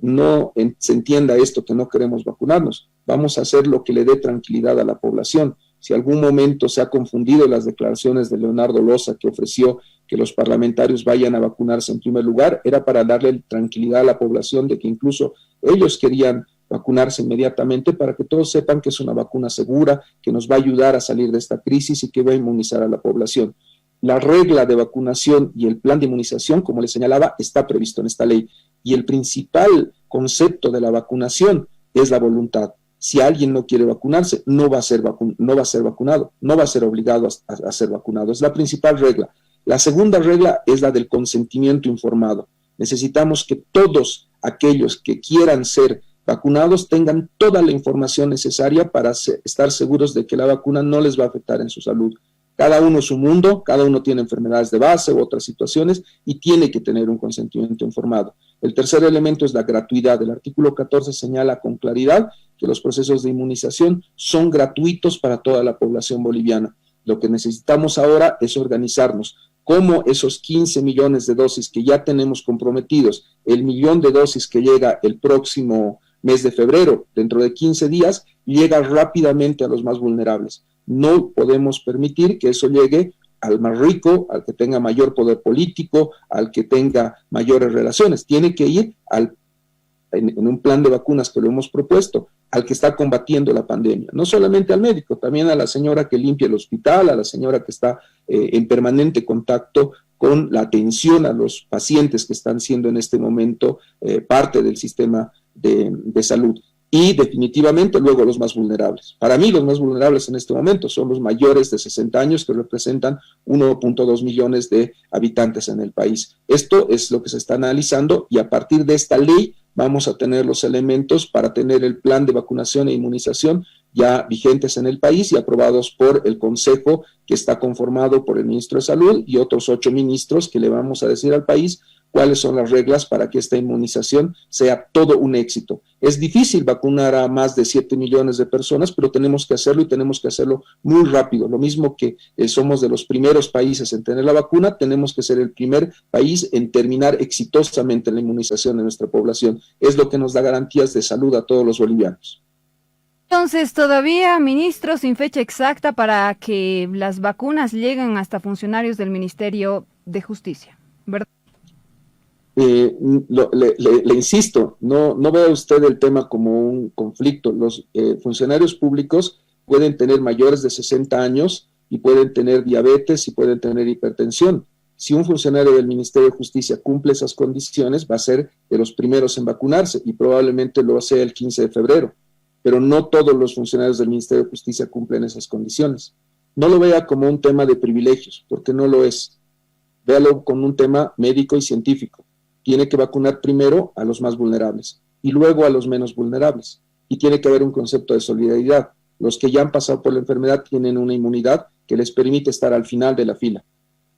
No se entienda esto que no queremos vacunarnos. Vamos a hacer lo que le dé tranquilidad a la población. Si algún momento se ha confundido las declaraciones de Leonardo Loza, que ofreció que los parlamentarios vayan a vacunarse en primer lugar, era para darle tranquilidad a la población de que incluso ellos querían vacunarse inmediatamente para que todos sepan que es una vacuna segura, que nos va a ayudar a salir de esta crisis y que va a inmunizar a la población. La regla de vacunación y el plan de inmunización, como les señalaba, está previsto en esta ley. Y el principal concepto de la vacunación es la voluntad. Si alguien no quiere vacunarse, no va a ser vacunado, no va a ser obligado a ser vacunado. Es la principal regla. La segunda regla es la del consentimiento informado. Necesitamos que todos aquellos que quieran ser vacunados tengan toda la información necesaria para estar seguros de que la vacuna no les va a afectar en su salud. Cada uno es su mundo, cada uno tiene enfermedades de base u otras situaciones y tiene que tener un consentimiento informado. El tercer elemento es la gratuidad. El artículo 14 señala con claridad que los procesos de inmunización son gratuitos para toda la población boliviana. Lo que necesitamos ahora es organizarnos. Cómo esos 15 millones de dosis que ya tenemos comprometidos, el 1,000,000 de dosis que llega el próximo mes de febrero, dentro de 15 días, llega rápidamente a los más vulnerables. No podemos permitir que eso llegue al más rico, al que tenga mayor poder político, al que tenga mayores relaciones. Tiene que ir en un plan de vacunas que lo hemos propuesto, al que está combatiendo la pandemia. No solamente al médico, también a la señora que limpia el hospital, a la señora que está en permanente contacto con la atención a los pacientes que están siendo en este momento parte del sistema de salud. Y definitivamente luego los más vulnerables. Para mí los más vulnerables en este momento son los mayores de 60 años que representan 1.2 millones de habitantes en el país. Esto es lo que se está analizando y a partir de esta ley vamos a tener los elementos para tener el plan de vacunación e inmunización ya vigentes en el país y aprobados por el Consejo, que está conformado por el ministro de Salud y otros 8 ministros que le vamos a decir al país cuáles son las reglas para que esta inmunización sea todo un éxito. Es difícil vacunar a más de 7 millones de personas, pero tenemos que hacerlo y tenemos que hacerlo muy rápido. Lo mismo que somos de los primeros países en tener la vacuna, tenemos que ser el primer país en terminar exitosamente la inmunización de nuestra población. Es lo que nos da garantías de salud a todos los bolivianos. Entonces, todavía, ministro, sin fecha exacta para que las vacunas lleguen hasta funcionarios del Ministerio de Justicia, ¿verdad? Le insisto, no vea usted el tema como un conflicto. Los funcionarios públicos pueden tener mayores de 60 años y pueden tener diabetes y pueden tener hipertensión. Si un funcionario del Ministerio de Justicia cumple esas condiciones, va a ser de los primeros en vacunarse y probablemente lo sea el 15 de febrero. Pero no todos los funcionarios del Ministerio de Justicia cumplen esas condiciones. No lo vea como un tema de privilegios, porque no lo es. Véalo como un tema médico y científico. Tiene que vacunar primero a los más vulnerables y luego a los menos vulnerables. Y tiene que haber un concepto de solidaridad. Los que ya han pasado por la enfermedad tienen una inmunidad que les permite estar al final de la fila.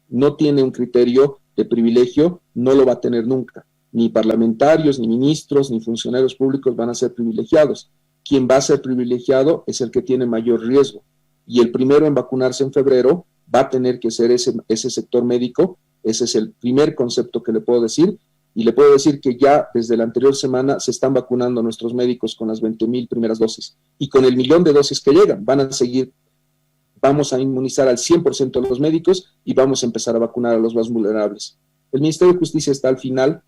No tiene un criterio el privilegio no lo va a tener nunca. Ni parlamentarios, ni ministros, ni funcionarios públicos van a ser privilegiados. Quien va a ser privilegiado es el que tiene mayor riesgo. Y el primero en vacunarse en febrero va a tener que ser ese sector médico. Ese es el primer concepto que le puedo decir. Y le puedo decir que ya desde la anterior semana se están vacunando nuestros médicos con las 20,000 primeras dosis. Y con el 1,000,000 de dosis que llegan, van a seguir. Vamos a inmunizar al 100% de los médicos y vamos a empezar a vacunar a los más vulnerables. El Ministerio de Justicia está al final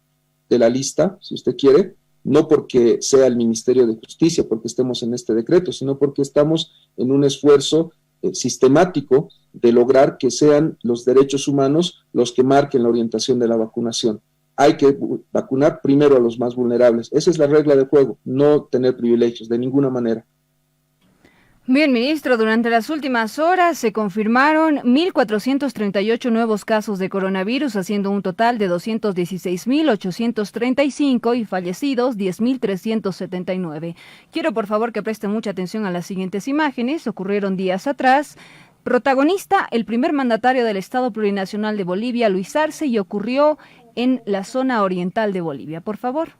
de la lista, si usted quiere, no porque sea el Ministerio de Justicia, porque estemos en este decreto, sino porque estamos en un esfuerzo sistemático de lograr que sean los derechos humanos los que marquen la orientación de la vacunación. Hay que vacunar primero a los más vulnerables. Esa es la regla de juego, no tener privilegios de ninguna manera. Bien, ministro, durante las últimas horas se confirmaron 1.438 nuevos casos de coronavirus, haciendo un total de 216.835 y fallecidos 10.379. Quiero, por favor, que presten mucha atención a las siguientes imágenes. Ocurrieron días atrás. Protagonista, el primer mandatario del Estado Plurinacional de Bolivia, Luis Arce, y ocurrió en la zona oriental de Bolivia. Por favor.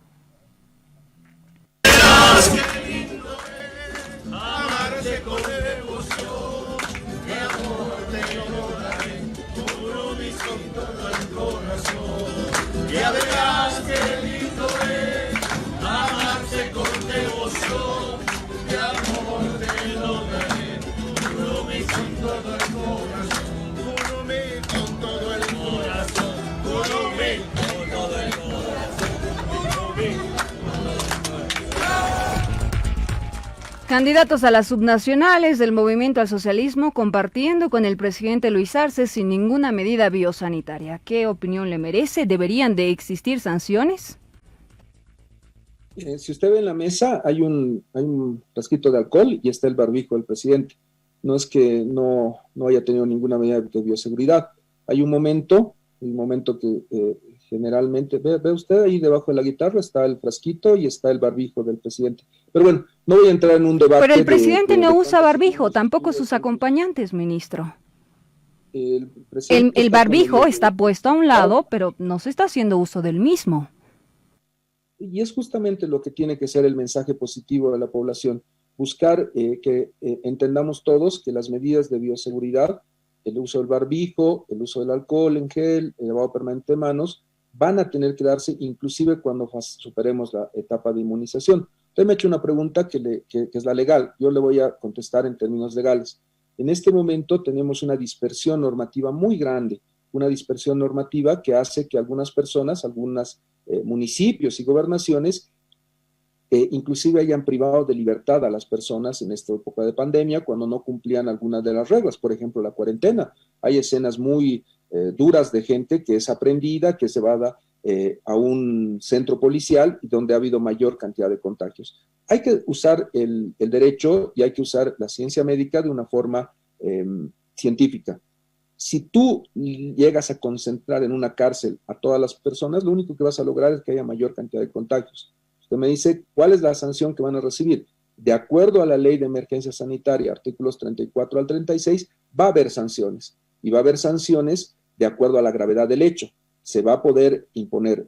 Ya verás qué lindo es amarse con devoción, de amor te lo daré, Curumí con todo el corazón, Curumí con todo el corazón, Curumí con todo el corazón, Curumí con todo el corazón. Candidatos a las subnacionales del Movimiento al Socialismo compartiendo con el presidente Luis Arce sin ninguna medida biosanitaria. ¿Qué opinión le merece? ¿Deberían de existir sanciones? Si usted ve en la mesa, hay un frasquito de alcohol y está el barbijo del presidente. No es que no haya tenido ninguna medida de bioseguridad. Hay un momento que generalmente, ve usted ahí debajo de la guitarra está el frasquito y está el barbijo del presidente. Pero bueno, no voy a entrar en un debate. Pero el presidente no usa barbijo, tampoco sus acompañantes, ministro. El barbijo está puesto a un lado, pero no se está haciendo uso del mismo. Y es justamente lo que tiene que ser el mensaje positivo de la población. Buscar que entendamos todos que las medidas de bioseguridad, el uso del barbijo, el uso del alcohol en gel, el lavado permanente de manos, van a tener que darse inclusive cuando superemos la etapa de inmunización. Usted me ha hecho una pregunta que es la legal. Yo le voy a contestar en términos legales. En este momento tenemos una dispersión normativa muy grande, una dispersión normativa que hace que algunas personas, algunos municipios y gobernaciones, inclusive hayan privado de libertad a las personas en esta época de pandemia cuando no cumplían algunas de las reglas, por ejemplo, la cuarentena. Hay escenas muy duras de gente que es aprehendida, que se va a un centro policial donde ha habido mayor cantidad de contagios. Hay que usar el derecho y hay que usar la ciencia médica de una forma científica. Si tú llegas a concentrar en una cárcel a todas las personas, lo único que vas a lograr es que haya mayor cantidad de contagios. Usted me dice, ¿cuál es la sanción que van a recibir? De acuerdo a la Ley de Emergencia Sanitaria, artículos 34 al 36, va a haber sanciones. Y va a haber sanciones de acuerdo a la gravedad del hecho. Se va a poder imponer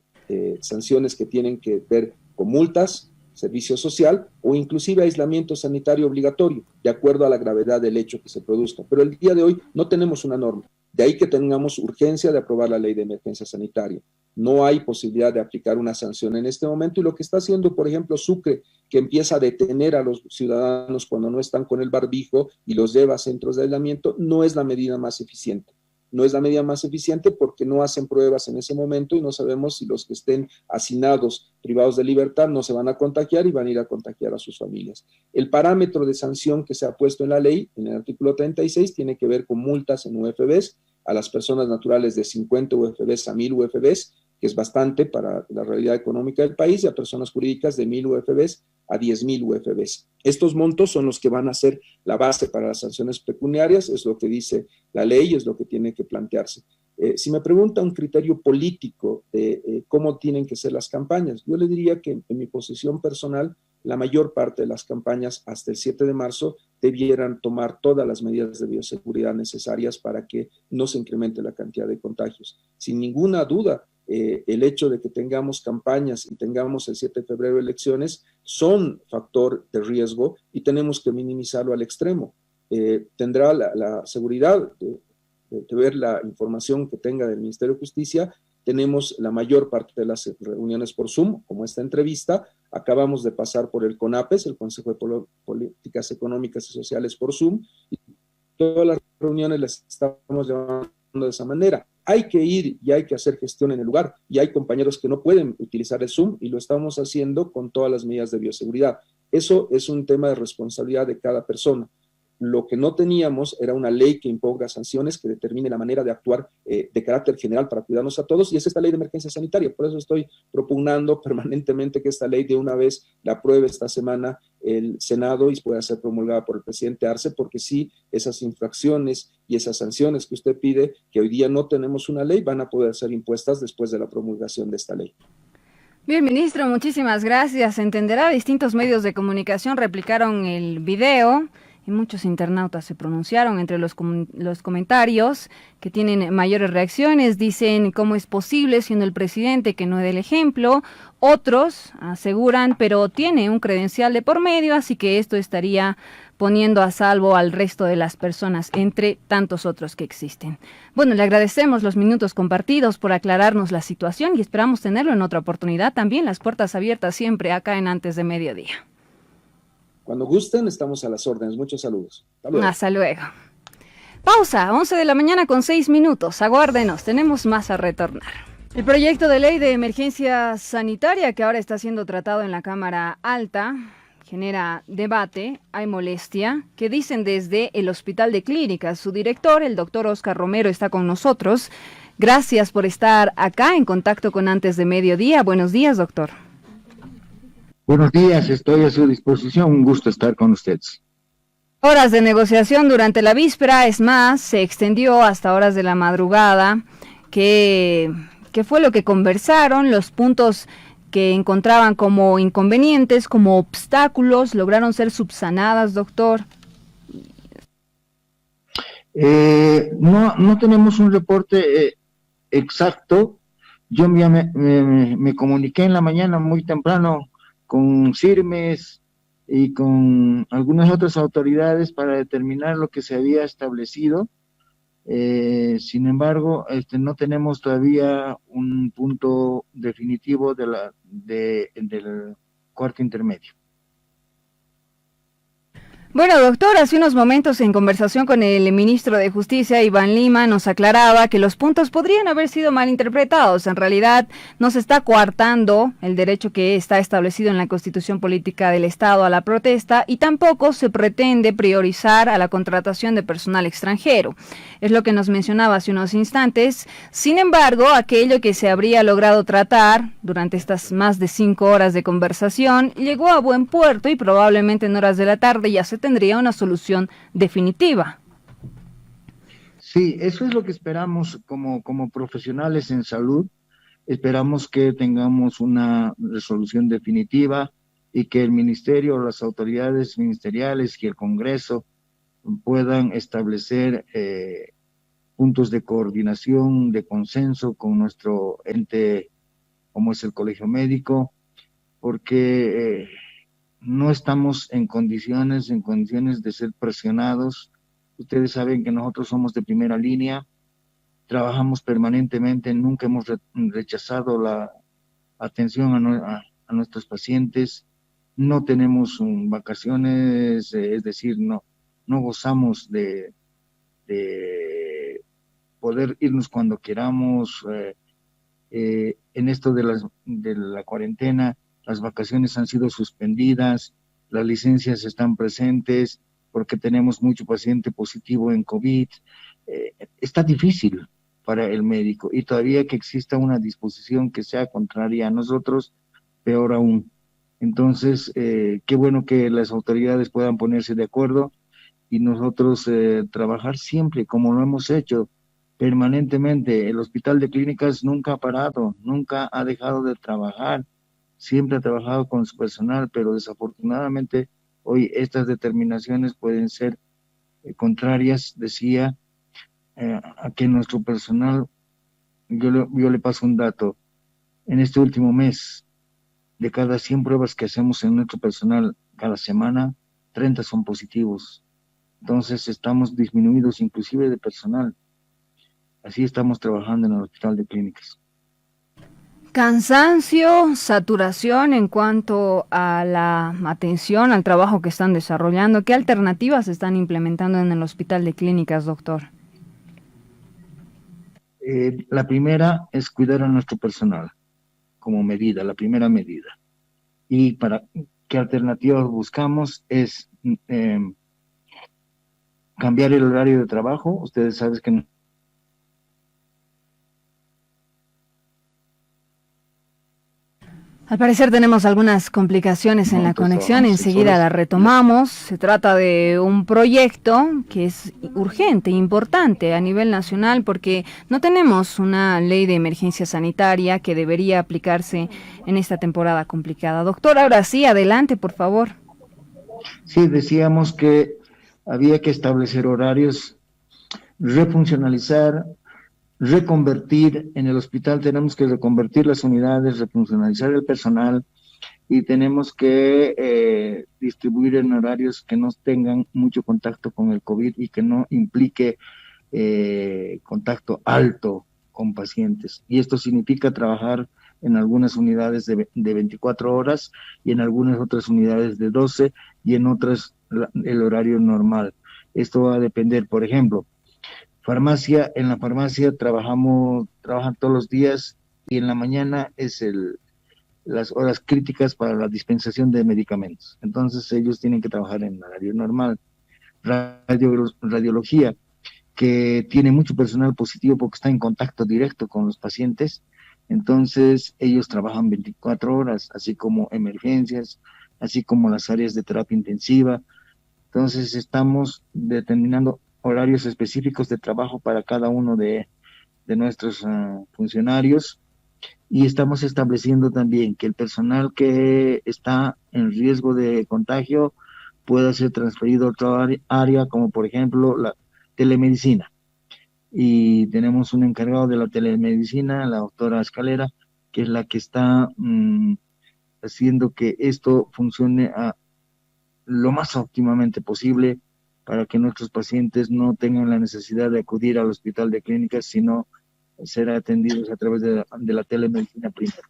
sanciones que tienen que ver con multas, servicio social o inclusive aislamiento sanitario obligatorio, de acuerdo a la gravedad del hecho que se produzca. Pero el día de hoy no tenemos una norma. De ahí que tengamos urgencia de aprobar la Ley de Emergencia Sanitaria. No hay posibilidad de aplicar una sanción en este momento y lo que está haciendo, por ejemplo, Sucre, que empieza a detener a los ciudadanos cuando no están con el barbijo y los lleva a centros de aislamiento, no es la medida más eficiente. No es la medida más eficiente porque no hacen pruebas en ese momento y no sabemos si los que estén hacinados, privados de libertad, no se van a contagiar y van a ir a contagiar a sus familias. El parámetro de sanción que se ha puesto en la ley, en el artículo 36, tiene que ver con multas en UFBs a las personas naturales de 50 UFBs a 1,000 UFBs, que es bastante para la realidad económica del país, y a personas jurídicas de 1,000 UFBs a 10,000 UFBs. Estos montos son los que van a ser la base para las sanciones pecuniarias, es lo que dice la ley, es lo que tiene que plantearse. Si me pregunta un criterio político de cómo tienen que ser las campañas, yo le diría que en mi posición personal la mayor parte de las campañas hasta el 7 de marzo debieran tomar todas las medidas de bioseguridad necesarias para que no se incremente la cantidad de contagios. Sin ninguna duda, el hecho de que tengamos campañas y tengamos el 7 de febrero elecciones son factor de riesgo y tenemos que minimizarlo al extremo. Tendrá la seguridad de ver la información que tenga del Ministerio de Justicia. Tenemos la mayor parte de las reuniones por Zoom, como esta entrevista. Acabamos de pasar por el CONAPES, el Consejo de Políticas Económicas y Sociales por Zoom, y todas las reuniones las estamos llevando de esa manera. Hay que ir y hay que hacer gestión en el lugar, y hay compañeros que no pueden utilizar el Zoom, y lo estamos haciendo con todas las medidas de bioseguridad. Eso es un tema de responsabilidad de cada persona. Lo que no teníamos era una ley que imponga sanciones, que determine la manera de actuar de carácter general para cuidarnos a todos, y es esta ley de emergencia sanitaria. Por eso estoy propugnando permanentemente que esta ley de una vez la apruebe esta semana el Senado y pueda ser promulgada por el presidente Arce, porque sí, esas infracciones y esas sanciones que usted pide, que hoy día no tenemos una ley, van a poder ser impuestas después de la promulgación de esta ley. Bien, ministro, muchísimas gracias. Entenderá, distintos medios de comunicación replicaron el video y muchos internautas se pronunciaron. Entre los comentarios que tienen mayores reacciones dicen cómo es posible siendo el presidente que no dé el ejemplo. Otros aseguran, pero tiene un credencial de por medio, así que esto estaría poniendo a salvo al resto de las personas, entre tantos otros que existen. Bueno, le agradecemos los minutos compartidos por aclararnos la situación y esperamos tenerlo en otra oportunidad. También las puertas abiertas siempre acá en Antes de Mediodía. Cuando gusten, estamos a las órdenes. Muchos saludos. Hasta luego. Hasta luego. Pausa, 11 de la mañana con 6 minutos. Aguárdenos, tenemos más a retornar. El proyecto de ley de emergencia sanitaria que ahora está siendo tratado en la Cámara Alta genera debate, hay molestia, que dicen desde el Hospital de Clínicas. Su director, el doctor Oscar Romero, está con nosotros. Gracias por estar acá en contacto con Antes de Mediodía. Buenos días, doctor. Buenos días, estoy a su disposición, un gusto estar con ustedes. Horas de negociación durante la víspera, es más, se extendió hasta horas de la madrugada. ¿Qué fue lo que conversaron? Los puntos que encontraban como inconvenientes, como obstáculos, ¿lograron ser subsanadas, doctor? No tenemos un reporte exacto. Yo me comuniqué en la mañana muy temprano con CIRMES y con algunas otras autoridades para determinar lo que se había establecido. Sin embargo, no tenemos todavía un punto definitivo del cuarto intermedio. Bueno, doctor, hace unos momentos en conversación con el ministro de Justicia, Iván Lima, nos aclaraba que los puntos podrían haber sido malinterpretados. En realidad, no se está coartando el derecho que está establecido en la Constitución Política del Estado a la protesta y tampoco se pretende priorizar a la contratación de personal extranjero. Es lo que nos mencionaba hace unos instantes. Sin embargo, aquello que se habría logrado tratar durante estas más de 5 horas de conversación llegó a buen puerto y probablemente en horas de la tarde ya se tendría una solución definitiva. Sí, eso es lo que esperamos como profesionales en salud. Esperamos que tengamos una resolución definitiva y que el ministerio, las autoridades ministeriales y el Congreso puedan establecer puntos de coordinación, de consenso con nuestro ente como es el Colegio Médico, porque no estamos en condiciones de ser presionados. Ustedes saben que nosotros somos de primera línea, trabajamos permanentemente, nunca hemos rechazado la atención a nuestros pacientes, no tenemos vacaciones, es decir, no gozamos de poder irnos cuando queramos. En esto de la cuarentena, las vacaciones han sido suspendidas, las licencias están presentes porque tenemos mucho paciente positivo en COVID. Está difícil para el médico y todavía que exista una disposición que sea contraria a nosotros, peor aún. Entonces, qué bueno que las autoridades puedan ponerse de acuerdo y nosotros trabajar siempre como lo hemos hecho permanentemente. El Hospital de Clínicas nunca ha parado, nunca ha dejado de trabajar. siempre ha trabajado con su personal, pero desafortunadamente hoy estas determinaciones pueden ser contrarias, decía, a que nuestro personal, yo le paso un dato, en este último mes, de cada 100 pruebas que hacemos en nuestro personal cada semana, 30 son positivos. Entonces estamos disminuidos inclusive de personal. Así estamos trabajando en el Hospital de Clínicas. Cansancio, saturación en cuanto a la atención, al trabajo que están desarrollando. ¿Qué alternativas están implementando en el Hospital de Clínicas, doctor? La primera es cuidar a nuestro personal como medida, la primera medida. Y para qué alternativas buscamos es cambiar el horario de trabajo. Ustedes saben que Al parecer tenemos algunas complicaciones en la conexión, enseguida la retomamos. Se trata de un proyecto que es urgente, importante a nivel nacional, porque no tenemos una ley de emergencia sanitaria que debería aplicarse en esta temporada complicada. Doctor, ahora sí, adelante, por favor. Sí, decíamos que había que establecer horarios, refuncionalizar, reconvertir en el hospital, tenemos que reconvertir las unidades, refuncionalizar el personal y tenemos que distribuir en horarios que no tengan mucho contacto con el COVID y que no implique contacto alto con pacientes. Y esto significa trabajar en algunas unidades de 24 horas y en algunas otras unidades de 12 y en otras el horario normal. Esto va a depender, por ejemplo, farmacia, en la farmacia trabajan todos los días y en la mañana es las horas críticas para la dispensación de medicamentos. Entonces ellos tienen que trabajar en horario normal. Radiología, que tiene mucho personal positivo porque está en contacto directo con los pacientes, entonces ellos trabajan 24 horas, así como emergencias, así como las áreas de terapia intensiva. Entonces estamos determinando horarios específicos de trabajo para cada uno de nuestros funcionarios y estamos estableciendo también que el personal que está en riesgo de contagio pueda ser transferido a otra área, como por ejemplo la telemedicina. Y tenemos un encargado de la telemedicina, la doctora Escalera, que es la que está haciendo que esto funcione a lo más óptimamente posible para que nuestros pacientes no tengan la necesidad de acudir al Hospital de Clínicas, sino ser atendidos a través de la telemedicina primero.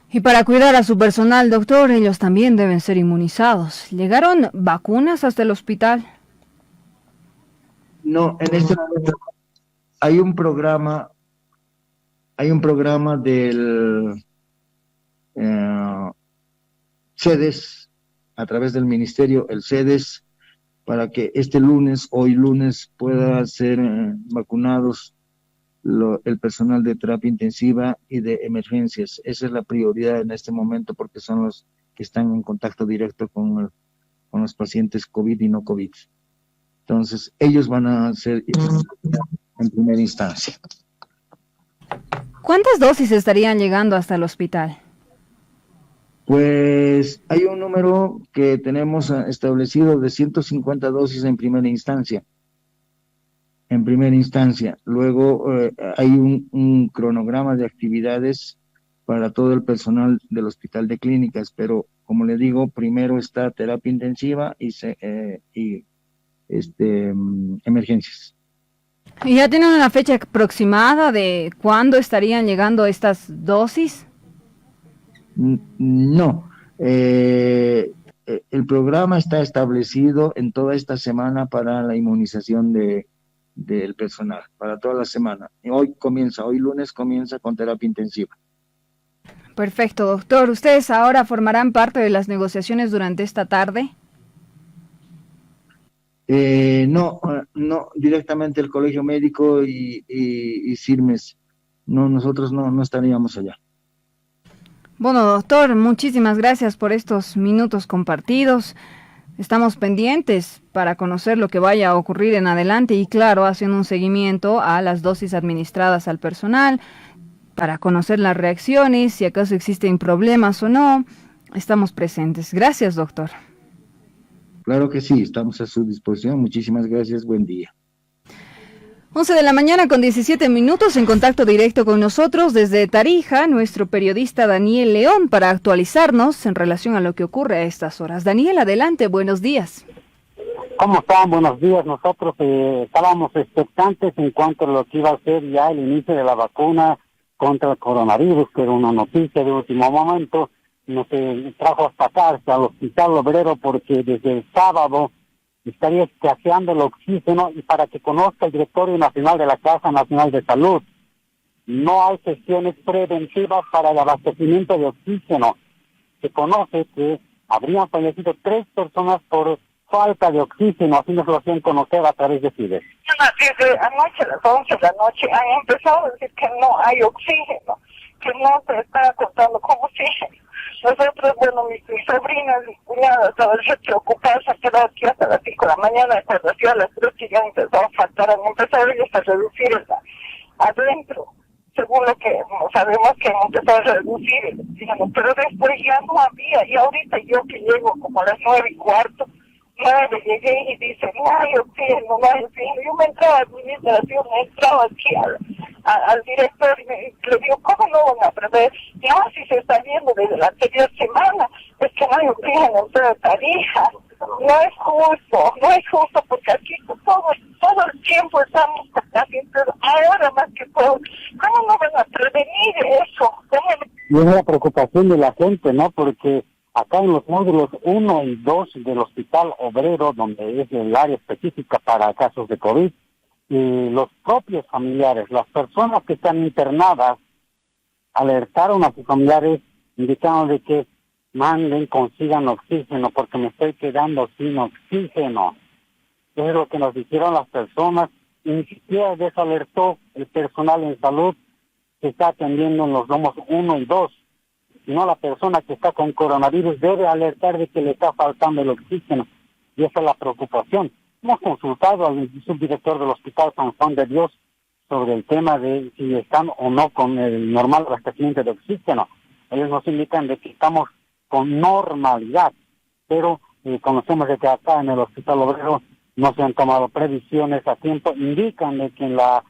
Y para cuidar a su personal, doctor, ellos también deben ser inmunizados. ¿Llegaron vacunas hasta el hospital? No, en este momento hay un programa del CEDES, a través del ministerio, el CEDES, para que hoy lunes, pueda ser vacunados el personal de terapia intensiva y de emergencias. Esa es la prioridad en este momento porque son los que están en contacto directo con los pacientes COVID y no COVID. Entonces, ellos van a ser en primera instancia. ¿Cuántas dosis estarían llegando hasta el hospital? Pues hay un número que tenemos establecido de 150 dosis en primera instancia. Luego hay un cronograma de actividades para todo el personal del Hospital de Clínicas, pero como le digo, primero está terapia intensiva y emergencias. ¿Y ya tienen una fecha aproximada de cuándo estarían llegando estas dosis? No, el programa está establecido en toda esta semana para la inmunización del personal, para toda la semana. Hoy lunes comienza con terapia intensiva. Perfecto, doctor. ¿Ustedes ahora formarán parte de las negociaciones durante esta tarde? No, directamente el Colegio Médico y CIRMES. No, nosotros no estaríamos allá. Bueno, doctor, muchísimas gracias por estos minutos compartidos. Estamos pendientes para conocer lo que vaya a ocurrir en adelante y, claro, haciendo un seguimiento a las dosis administradas al personal. para conocer las reacciones, si acaso existen problemas o no. Estamos presentes. Gracias, doctor. Claro que sí, estamos a su disposición. Muchísimas gracias, buen día. 11 de la mañana con 17 minutos, en contacto directo con nosotros desde Tarija, nuestro periodista Daniel León, para actualizarnos en relación a lo que ocurre a estas horas. Daniel, adelante, buenos días. ¿Cómo están? Buenos días. Nosotros estábamos expectantes en cuanto a lo que iba a ser ya el inicio de la vacuna contra el coronavirus, pero una noticia de último momento nos trajo hasta acá, hasta el Hospital Obrero, porque desde el sábado estaría escaseando el oxígeno, y para que conozca el Directorio Nacional de la Casa Nacional de Salud, no hay sesiones preventivas para el abastecimiento de oxígeno. Se conoce que habrían fallecido 3 personas por falta de oxígeno, así nos lo hacían conocer a través de Fides. Desde anoche, a las 11 de la noche, han empezado a decir que no hay oxígeno, que no se está contando con oxígeno. Nosotros, bueno, mis sobrinas, mis cuñadas, estaban preocupadas, se han quedado aquí hasta las 5 de la mañana, cuando hacía las 3 que ya empezó a faltar, han empezado ellos a reducir adentro, según lo que sabemos que han empezado a reducir, digamos, pero después ya no había, y ahorita yo que llego como a las 9:15, 9 llegué y dice, no hay oxígeno, no hay oxígeno. Yo me entraba a administración, me entraba aquí al director y le digo, ¿cómo no van a prever? No, si se está viendo desde la anterior semana, es que no hay oxígeno en toda Tarija. No es justo, porque aquí todo el tiempo estamos haciendo, ahora más que todo. ¿Cómo no van a prevenir eso? Y es la preocupación de la gente, ¿no? Porque acá en los módulos 1 y 2 del Hospital Obrero, donde es el área específica para casos de COVID, y los propios familiares, las personas que están internadas, alertaron a sus familiares indicando de que consigan oxígeno porque me estoy quedando sin oxígeno. Eso es lo que nos dijeron las personas, y ni siquiera desalertó el personal en salud que está atendiendo en los domos 1 y 2. Sino la persona que está con coronavirus debe alertar de que le está faltando el oxígeno, y esa es la preocupación. Hemos consultado al subdirector del Hospital San Juan de Dios sobre el tema de si están o no con el normal abastecimiento de oxígeno. Ellos nos indican de que estamos con normalidad, pero conocemos de que acá en el Hospital Obrero no se han tomado previsiones a tiempo. Indican de que en la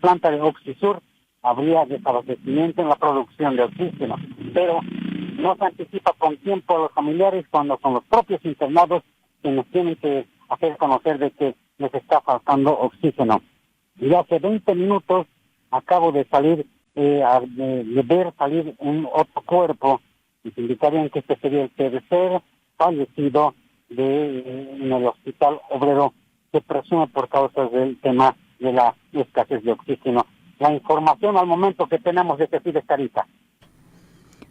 planta de Oxisur habría desabastecimiento en la producción de oxígeno, pero no se anticipa con tiempo a los familiares cuando son los propios internados quienes tienen que hacer conocer de que les está faltando oxígeno. Y hace 20 minutos acabo de salir, de ver salir un otro cuerpo, y se indicarían que este sería el tercer fallecido en el Hospital Obrero, se presume por causas del tema de la escasez de oxígeno. La información al momento que tenemos de Fides Tarija.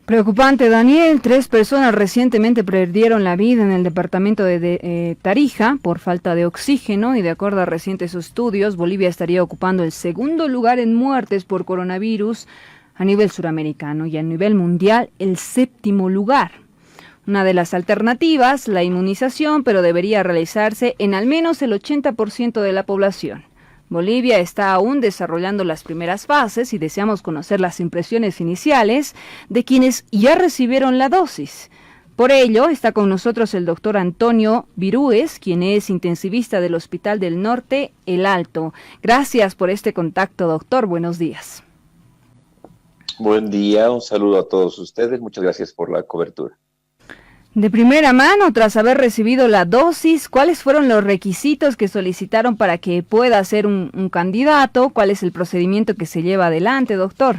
Preocupante, Daniel. 3 personas recientemente perdieron la vida en el departamento de Tarija por falta de oxígeno, y de acuerdo a recientes estudios, Bolivia estaría ocupando el segundo lugar en muertes por coronavirus a nivel suramericano, y a nivel mundial el 7º lugar. Una de las alternativas, la inmunización, pero debería realizarse en al menos el 80% de la población. Bolivia está aún desarrollando las primeras fases y deseamos conocer las impresiones iniciales de quienes ya recibieron la dosis. Por ello, está con nosotros el doctor Antonio Virúes, quien es intensivista del Hospital del Norte, El Alto. Gracias por este contacto, doctor. Buenos días. Buen día, un saludo a todos ustedes. Muchas gracias por la cobertura. De primera mano, tras haber recibido la dosis, ¿cuáles fueron los requisitos que solicitaron para que pueda ser un candidato? ¿Cuál es el procedimiento que se lleva adelante, doctor?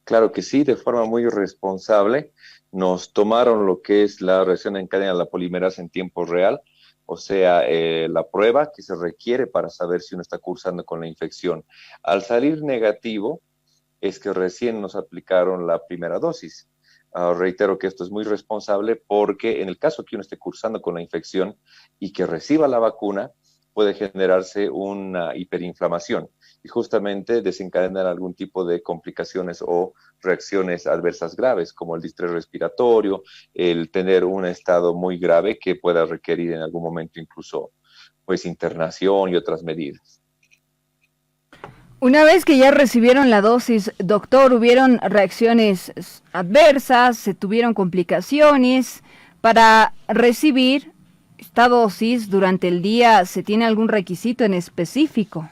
Claro que sí, de forma muy responsable. Nos tomaron lo que es la reacción en cadena de la polimerasa en tiempo real, o sea, la prueba que se requiere para saber si uno está cursando con la infección. Al salir negativo, es que recién nos aplicaron la primera dosis. Reitero que esto es muy responsable porque en el caso que uno esté cursando con la infección y que reciba la vacuna, puede generarse una hiperinflamación y justamente desencadenar algún tipo de complicaciones o reacciones adversas graves, como el distrés respiratorio, el tener un estado muy grave que pueda requerir en algún momento incluso pues internación y otras medidas. Una vez que ya recibieron la dosis, doctor, ¿hubieron reacciones adversas? ¿Se tuvieron complicaciones? Para recibir esta dosis durante el día, ¿se tiene algún requisito en específico?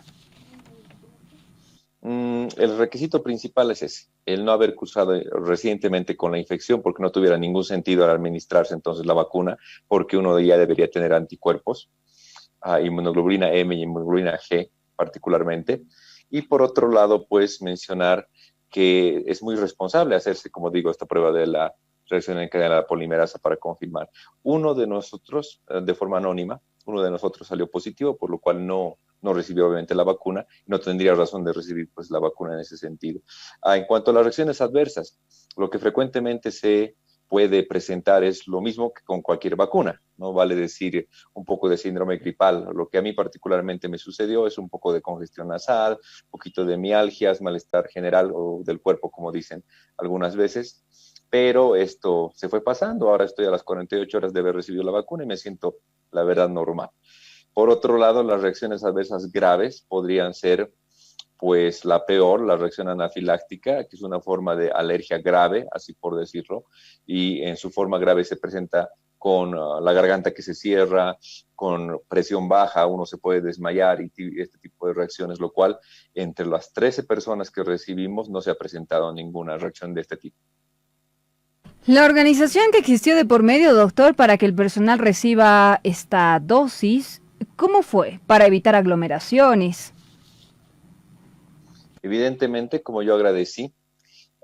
El requisito principal es ese, el no haber cursado recientemente con la infección, porque no tuviera ningún sentido al administrarse entonces la vacuna, porque uno ya debería tener anticuerpos, inmunoglobulina M y inmunoglobulina G particularmente. Y por otro lado, pues mencionar que es muy responsable hacerse, como digo, esta prueba de la reacción en cadena de la polimerasa para confirmar. Uno de nosotros, de forma anónima, uno de nosotros salió positivo, por lo cual no recibió obviamente la vacuna, no tendría razón de recibir pues la vacuna en ese sentido. En cuanto a las reacciones adversas, lo que frecuentemente se puede presentar es lo mismo que con cualquier vacuna, ¿no? Vale decir un poco de síndrome gripal. Lo que a mí particularmente me sucedió es un poco de congestión nasal, un poquito de mialgias, malestar general o del cuerpo, como dicen algunas veces, pero esto se fue pasando. Ahora estoy a las 48 horas de haber recibido la vacuna y me siento, la verdad, normal. Por otro lado, las reacciones adversas graves podrían ser pues la peor, la reacción anafiláctica, que es una forma de alergia grave, así por decirlo, y en su forma grave se presenta con la garganta que se cierra, con presión baja, uno se puede desmayar y este tipo de reacciones, lo cual entre las 13 personas que recibimos no se ha presentado ninguna reacción de este tipo. La organización que existió de por medio, doctor, para que el personal reciba esta dosis, ¿cómo fue? Para evitar aglomeraciones. Evidentemente, como yo agradecí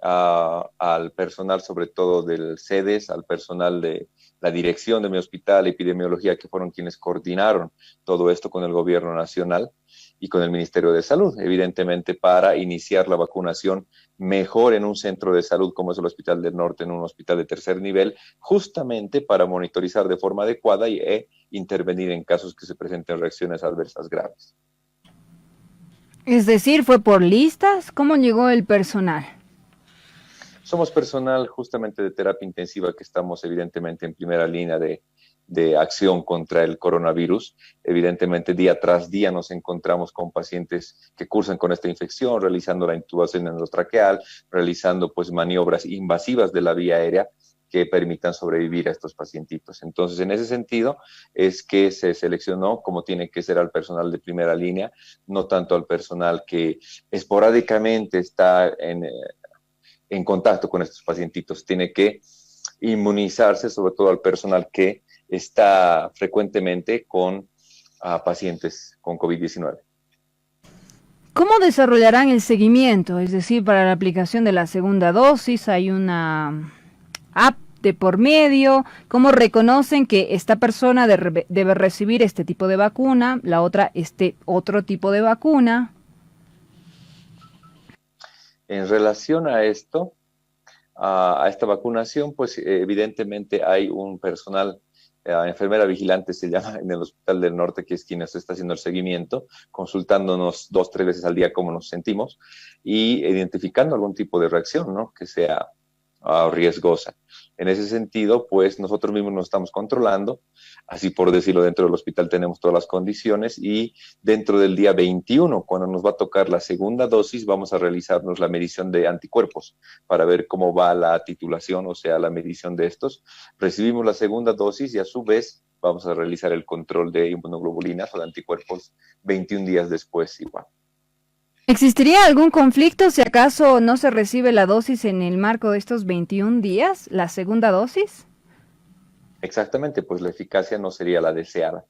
al personal, sobre todo del CEDES, al personal de la dirección de mi hospital, epidemiología, que fueron quienes coordinaron todo esto con el gobierno nacional y con el Ministerio de Salud, evidentemente para iniciar la vacunación mejor en un centro de salud como es el Hospital del Norte, en un hospital de tercer nivel, justamente para monitorizar de forma adecuada e intervenir en casos que se presenten reacciones adversas graves. Es decir, ¿fue por listas? ¿Cómo llegó el personal? Somos personal justamente de terapia intensiva que estamos evidentemente en primera línea de acción contra el coronavirus. Evidentemente día tras día nos encontramos con pacientes que cursan con esta infección, realizando la intubación endotraqueal, realizando pues maniobras invasivas de la vía aérea que permitan sobrevivir a estos pacientitos. Entonces, en ese sentido, es que se seleccionó como tiene que ser al personal de primera línea, no tanto al personal que esporádicamente está en contacto con estos pacientitos. Tiene que inmunizarse, sobre todo al personal que está frecuentemente con pacientes con COVID-19. ¿Cómo desarrollarán el seguimiento? Es decir, para la aplicación de la segunda dosis, ¿hay una app de por medio? ¿Cómo reconocen que esta persona debe recibir este tipo de vacuna, la otra este otro tipo de vacuna? En relación a esto, a esta vacunación, pues evidentemente hay un personal, enfermera vigilante se llama en el Hospital del Norte, que es quien nos está haciendo el seguimiento, consultándonos 2-3 veces al día cómo nos sentimos y identificando algún tipo de reacción, ¿no? Que sea riesgosa. En ese sentido, pues nosotros mismos nos estamos controlando, así por decirlo, dentro del hospital tenemos todas las condiciones y dentro del día 21, cuando nos va a tocar la segunda dosis, vamos a realizarnos la medición de anticuerpos para ver cómo va la titulación, o sea, la medición de estos. Recibimos la segunda dosis y a su vez vamos a realizar el control de inmunoglobulinas o de anticuerpos 21 días después igual. ¿Existiría algún conflicto si acaso no se recibe la dosis en el marco de estos 21 días, la segunda dosis? Exactamente, pues la eficacia no sería la deseada.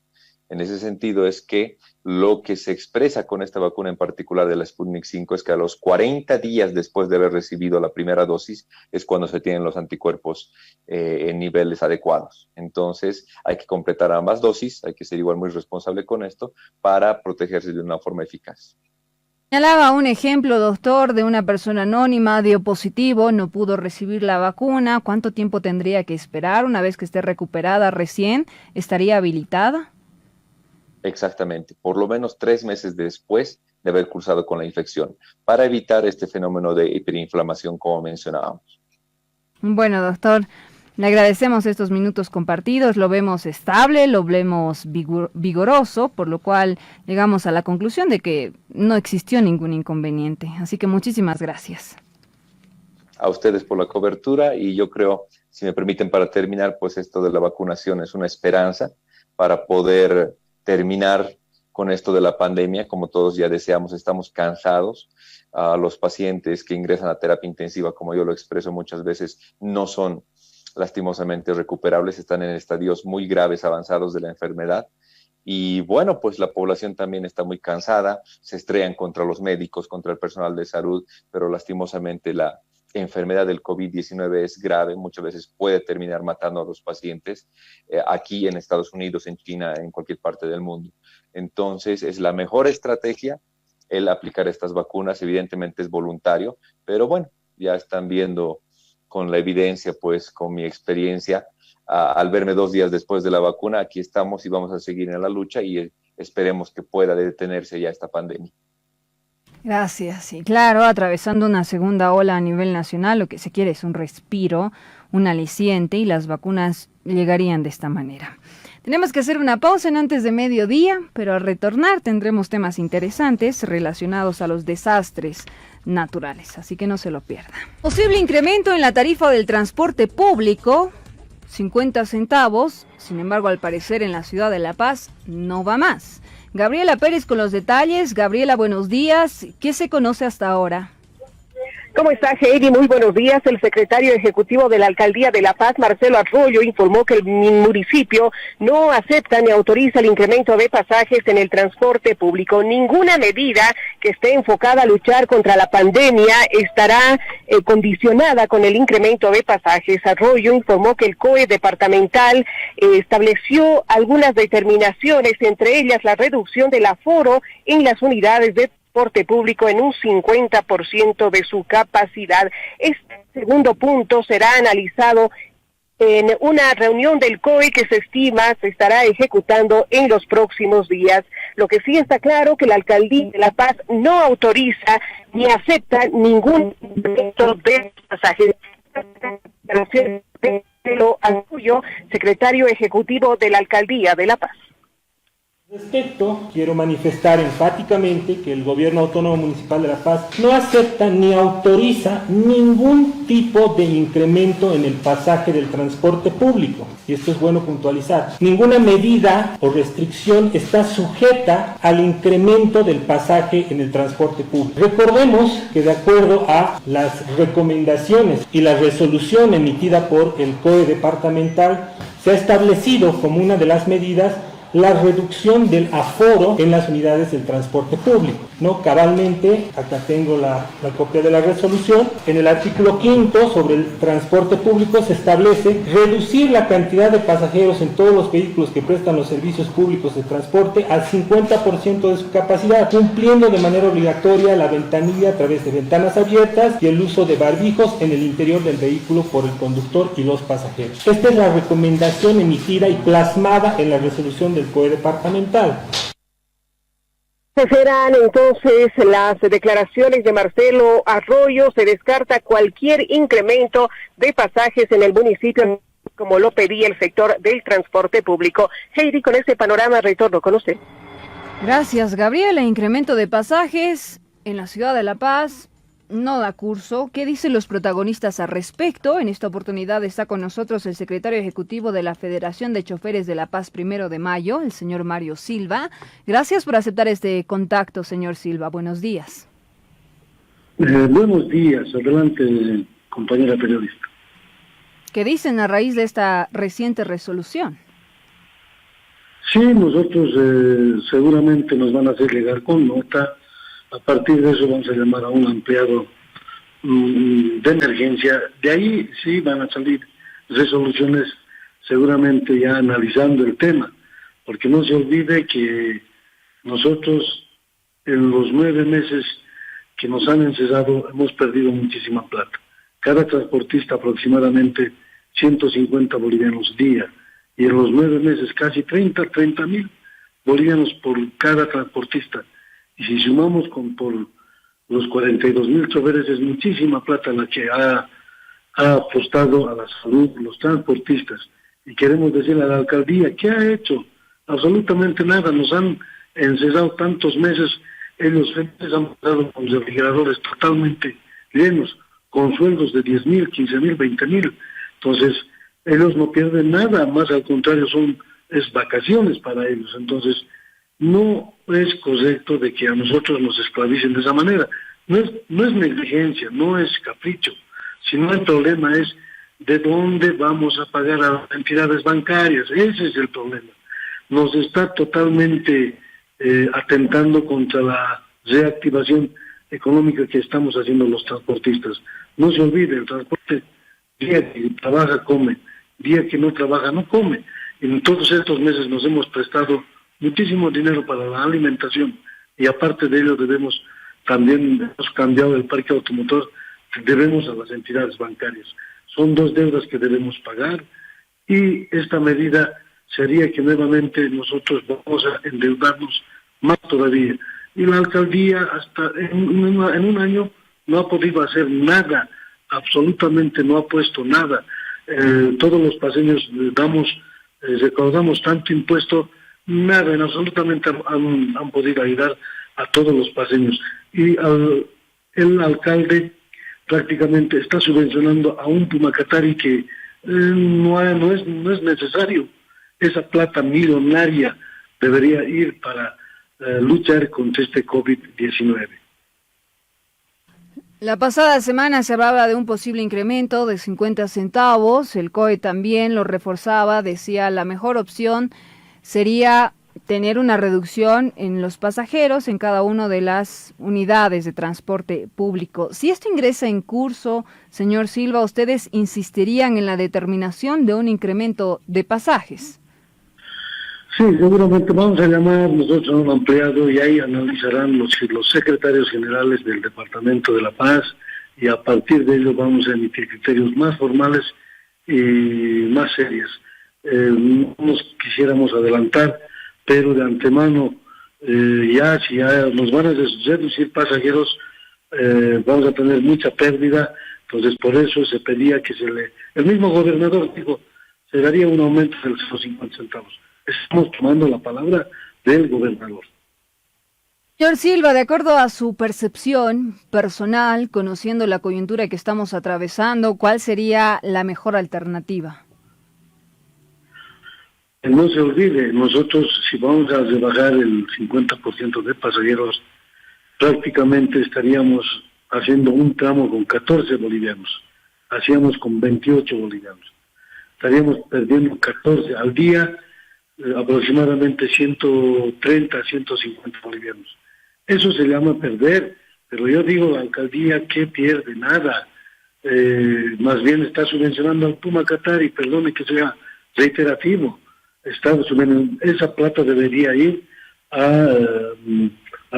En ese sentido es que lo que se expresa con esta vacuna en particular de la Sputnik 5 es que a los 40 días después de haber recibido la primera dosis es cuando se tienen los anticuerpos en niveles adecuados. Entonces hay que completar ambas dosis, hay que ser igual muy responsable con esto para protegerse de una forma eficaz. Señalaba un ejemplo, doctor, de una persona anónima, dio positivo, no pudo recibir la vacuna. ¿Cuánto tiempo tendría que esperar? Una vez que esté recuperada recién, ¿estaría habilitada? Exactamente, por lo menos 3 meses después de haber cursado con la infección, para evitar este fenómeno de hiperinflamación como mencionábamos. Bueno, doctor, Le agradecemos estos minutos compartidos, lo vemos estable, lo vemos vigoroso, por lo cual llegamos a la conclusión de que no existió ningún inconveniente. Así que muchísimas gracias. A ustedes por la cobertura, y yo creo, si me permiten para terminar, pues esto de la vacunación es una esperanza para poder terminar con esto de la pandemia. Como todos ya deseamos, estamos cansados. Los pacientes que ingresan a terapia intensiva, como yo lo expreso muchas veces, no son lastimosamente recuperables, están en estadios muy graves, avanzados de la enfermedad. Y bueno, pues la población también está muy cansada, se estrellan contra los médicos, contra el personal de salud, pero lastimosamente la enfermedad del COVID-19 es grave, muchas veces puede terminar matando a los pacientes, aquí en Estados Unidos, en China, en cualquier parte del mundo. Entonces, es la mejor estrategia el aplicar estas vacunas. Evidentemente es voluntario, pero bueno, ya están viendo con la evidencia, pues con mi experiencia, al verme 2 días después de la vacuna, aquí estamos y vamos a seguir en la lucha y esperemos que pueda detenerse ya esta pandemia. Gracias. Y claro, atravesando una segunda ola a nivel nacional, lo que se quiere es un respiro, un aliciente, y las vacunas llegarían de esta manera. Tenemos que hacer una pausa en antes de mediodía, pero al retornar tendremos temas interesantes relacionados a los desastres naturales, así que no se lo pierda. Posible incremento en la tarifa del transporte público, 50 centavos, sin embargo, al parecer en la ciudad de La Paz no va más. Gabriela Pérez con los detalles. Gabriela, buenos días. ¿Qué se conoce hasta ahora? ¿Cómo está, Heidi? Muy buenos días. El secretario ejecutivo de la Alcaldía de La Paz, Marcelo Arroyo, informó que el municipio no acepta ni autoriza el incremento de pasajes en el transporte público. Ninguna medida que esté enfocada a luchar contra la pandemia estará condicionada con el incremento de pasajes. Arroyo informó que el COE departamental estableció algunas determinaciones, entre ellas la reducción del aforo en las unidades de transporte público en un 50% de su capacidad. Este segundo punto será analizado en una reunión del COE que se estima se estará ejecutando en los próximos días. Lo que sí está claro que la Alcaldía de La Paz no autoriza ni acepta ningún incremento de pasajes. Lo Arroyo, secretario ejecutivo de la Alcaldía de La Paz. Respecto, quiero manifestar enfáticamente que el Gobierno Autónomo Municipal de La Paz no acepta ni autoriza ningún tipo de incremento en el pasaje del transporte público. Y esto es bueno puntualizar. Ninguna medida o restricción está sujeta al incremento del pasaje en el transporte público. Recordemos que de acuerdo a las recomendaciones y la resolución emitida por el COE departamental, se ha establecido como una de las medidas la reducción del aforo en las unidades del transporte público, ¿no? Cabalmente, acá tengo la copia de la resolución, en el artículo 5 sobre el transporte público se establece reducir la cantidad de pasajeros en todos los vehículos que prestan los servicios públicos de transporte al 50% de su capacidad, cumpliendo de manera obligatoria la ventanilla a través de ventanas abiertas y el uso de barbijos en el interior del vehículo por el conductor y los pasajeros. Esta es la recomendación emitida y plasmada en la resolución del COE departamental. Se serán entonces las declaraciones de Marcelo Arroyo. Se descarta cualquier incremento de pasajes en el municipio, como lo pedía el sector del transporte público. Heidi, con este panorama retorno con usted. Gracias, Gabriela. Incremento de pasajes en la ciudad de La Paz no da curso. ¿Qué dicen los protagonistas al respecto? En esta oportunidad está con nosotros el secretario ejecutivo de la Federación de Choferes de La Paz 1 de Mayo, el señor Mario Silva. Gracias por aceptar este contacto, señor Silva. Buenos días. Buenos días. Adelante, compañera periodista. ¿Qué dicen a raíz de esta reciente resolución? Sí, nosotros seguramente nos van a hacer llegar con nota. A partir de eso vamos a llamar a un ampliado de emergencia. De ahí sí van a salir resoluciones seguramente ya analizando el tema, porque no se olvide que nosotros en los 9 meses que nos han encesado hemos perdido muchísima plata. Cada transportista aproximadamente 150 bolivianos día, y en los 9 meses casi 30.000 bolivianos por cada transportista. Y si sumamos por los 42.000 choferes, es muchísima plata la que ha ha apostado a la salud, los transportistas, y queremos decirle a la alcaldía, ¿qué ha hecho? Absolutamente nada, nos han encerrado tantos meses, ellos han pasado con los refrigeradores totalmente llenos, con sueldos de 10,000, 15,000, 20,000, entonces ellos no pierden nada, más al contrario es vacaciones para ellos, entonces no es correcto de que a nosotros nos esclavicen de esa manera, no es negligencia, no es capricho, sino el problema es de dónde vamos a pagar a las entidades bancarias, ese es el problema. Nos está totalmente atentando contra la reactivación económica que estamos haciendo los transportistas. No se olvide, el transporte, día que trabaja, come, día que no trabaja, no come. En todos estos meses nos hemos prestado muchísimo dinero para la alimentación y aparte de ello también hemos cambiado el parque automotor, debemos a las entidades bancarias. Son 2 deudas que debemos pagar y esta medida sería que nuevamente nosotros vamos a endeudarnos más todavía. Y la alcaldía hasta en un año no ha podido hacer nada, absolutamente no ha puesto nada. Todos los paseños recaudamos tanto impuesto, nada, absolutamente han podido ayudar a todos los paseños. Y el alcalde prácticamente está subvencionando a un Pumacatari que no es necesario. Esa plata millonaria debería ir para luchar contra este COVID-19. La pasada semana se hablaba de un posible incremento de 50 centavos, el COE también lo reforzaba, decía la mejor opción sería tener una reducción en los pasajeros en cada una de las unidades de transporte público. Si esto ingresa en curso, señor Silva, ¿ustedes insistirían en la determinación de un incremento de pasajes? Sí, seguramente vamos a llamar nosotros a un ampliado y ahí analizarán los secretarios generales del Departamento de La Paz y a partir de ello vamos a emitir criterios más formales y más serios. No nos quisiéramos adelantar, pero de antemano si ya nos van a reducir pasajeros, vamos a tener mucha pérdida, entonces por eso se pedía que el mismo gobernador dijo, se daría un aumento de los 50 centavos. Estamos tomando la palabra del gobernador. Señor Silva, de acuerdo a su percepción personal, conociendo la coyuntura que estamos atravesando, ¿cuál sería la mejor alternativa? No se olvide, nosotros si vamos a rebajar el 50% de pasajeros, prácticamente estaríamos haciendo un tramo con 14 bolivianos, hacíamos con 28 bolivianos. Estaríamos perdiendo 14 al día, aproximadamente 130, 150 bolivianos. Eso se llama perder, pero yo digo, la alcaldía que pierde nada, más bien está subvencionando al Pumacatari, perdone que sea reiterativo, esa plata debería ir a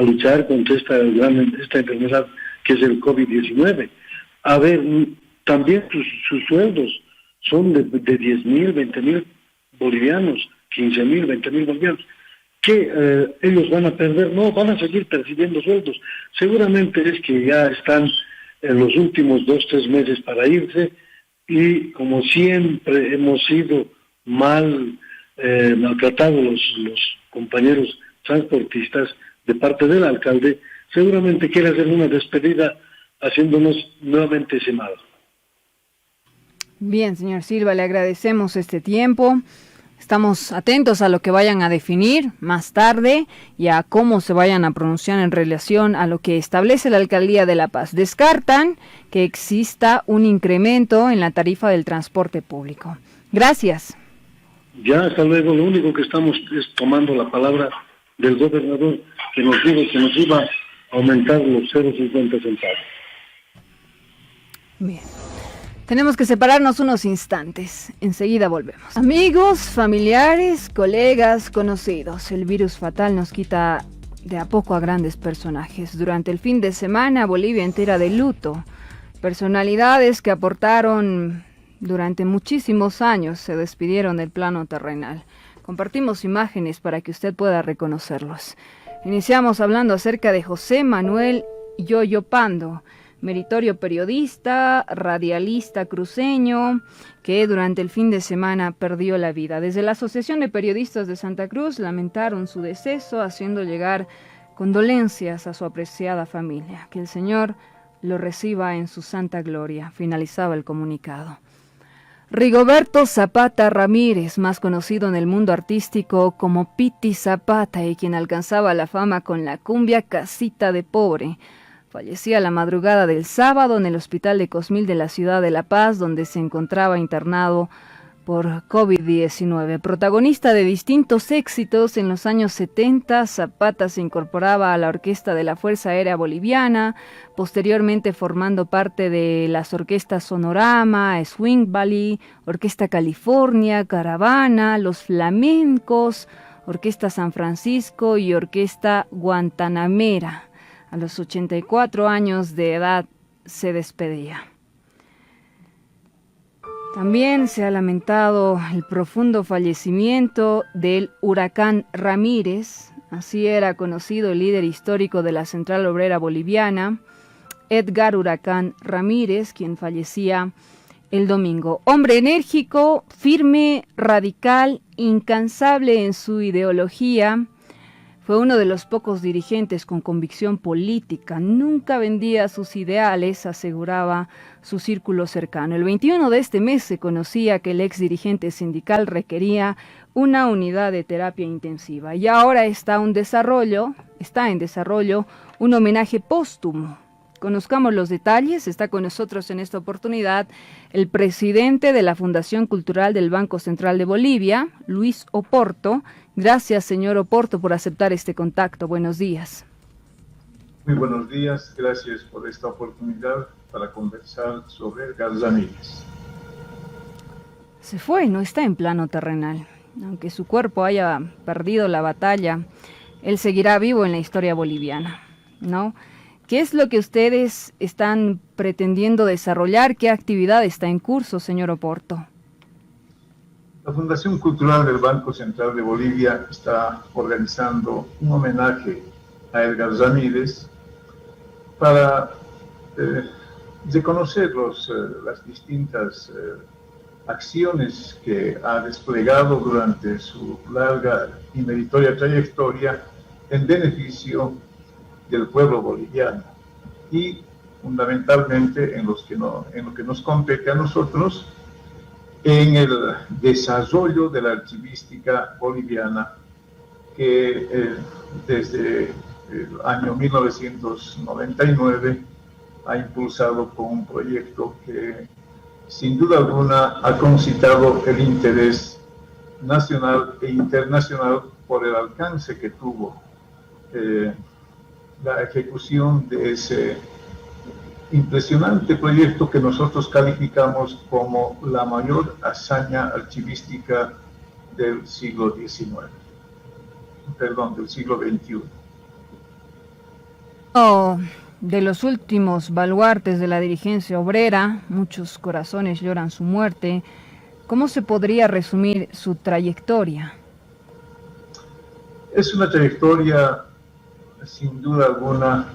luchar contra esta enfermedad que es el COVID-19. A ver, también sus sueldos son de 10,000, 20,000 bolivianos, 15,000, 20,000 bolivianos. ¿Qué ellos van a perder? No, van a seguir percibiendo sueldos. Seguramente es que ya están en los últimos 2, 3 meses para irse y como siempre hemos sido maltratados los compañeros transportistas de parte del alcalde, seguramente quiere hacer una despedida haciéndonos nuevamente ese mal. Bien, señor Silva, le agradecemos este tiempo. Estamos atentos a lo que vayan a definir más tarde y a cómo se vayan a pronunciar en relación a lo que establece la Alcaldía de La Paz. Descartan que exista un incremento en la tarifa del transporte público. Gracias. Ya, hasta luego. Lo único que estamos es tomando la palabra del gobernador que nos dijo que nos iba a aumentar los 0,50 centavos. Bien. Tenemos que separarnos unos instantes. Enseguida volvemos. Amigos, familiares, colegas, conocidos. El virus fatal nos quita de a poco a grandes personajes. Durante el fin de semana, Bolivia entera de luto. Personalidades que aportaron durante muchísimos años se despidieron del plano terrenal. Compartimos imágenes para que usted pueda reconocerlos. Iniciamos hablando acerca de José Manuel Yoyo Pando. meritorio periodista, radialista cruceño, que durante el fin de semana perdió la vida. Desde la Asociación de Periodistas de Santa Cruz lamentaron su deceso, haciendo llegar condolencias a su apreciada familia. Que el Señor lo reciba en su santa gloria, finalizaba el comunicado. Rigoberto Zapata Ramírez, más conocido en el mundo artístico como Piti Zapata y quien alcanzaba la fama con la cumbia Casita de Pobre, fallecía la madrugada del sábado en el Hospital de Cosmil de la ciudad de La Paz, donde se encontraba internado por COVID-19. Protagonista de distintos éxitos en los años 70, Zapata se incorporaba a la orquesta de la Fuerza Aérea Boliviana, posteriormente formando parte de las orquestas Sonorama, Swing Valley, Orquesta California, Caravana, Los Flamencos, Orquesta San Francisco y Orquesta Guantanamera. A los 84 años de edad se despedía. También se ha lamentado el profundo fallecimiento del Huracán Ramírez, así era conocido el líder histórico de la Central Obrera Boliviana, Edgar Huracán Ramírez, quien fallecía el domingo. Hombre enérgico, firme, radical, incansable en su ideología, fue uno de los pocos dirigentes con convicción política. Nunca vendía sus ideales, aseguraba su círculo cercano. El 21 de este mes se conocía que el ex dirigente sindical requería una unidad de terapia intensiva. Y ahora está en desarrollo un homenaje póstumo. Conozcamos los detalles. Está con nosotros en esta oportunidad el presidente de la Fundación Cultural del Banco Central de Bolivia, Luis Oporto. Gracias, señor Oporto, por aceptar este contacto. Buenos días. Muy buenos días. Gracias por esta oportunidad para conversar sobre Edgar Ramírez. Se fue, no está en plano terrenal. Aunque su cuerpo haya perdido la batalla, él seguirá vivo en la historia boliviana, ¿no? ¿Qué es lo que ustedes están pretendiendo desarrollar? ¿Qué actividad está en curso, señor Oporto? La Fundación Cultural del Banco Central de Bolivia está organizando un homenaje a Edgar Ramírez para reconocer las distintas acciones que ha desplegado durante su larga y meritoria trayectoria en beneficio del pueblo boliviano y fundamentalmente en lo que nos compete a nosotros, en el desarrollo de la archivística boliviana que desde el año 1999 ha impulsado con un proyecto que sin duda alguna ha concitado el interés nacional e internacional por el alcance que tuvo la ejecución de ese impresionante proyecto que nosotros calificamos como la mayor hazaña archivística del siglo XIX, del siglo XXI. De los últimos baluartes de la dirigencia obrera, muchos corazones lloran su muerte. ¿Cómo se podría resumir su trayectoria? Es una trayectoria, sin duda alguna,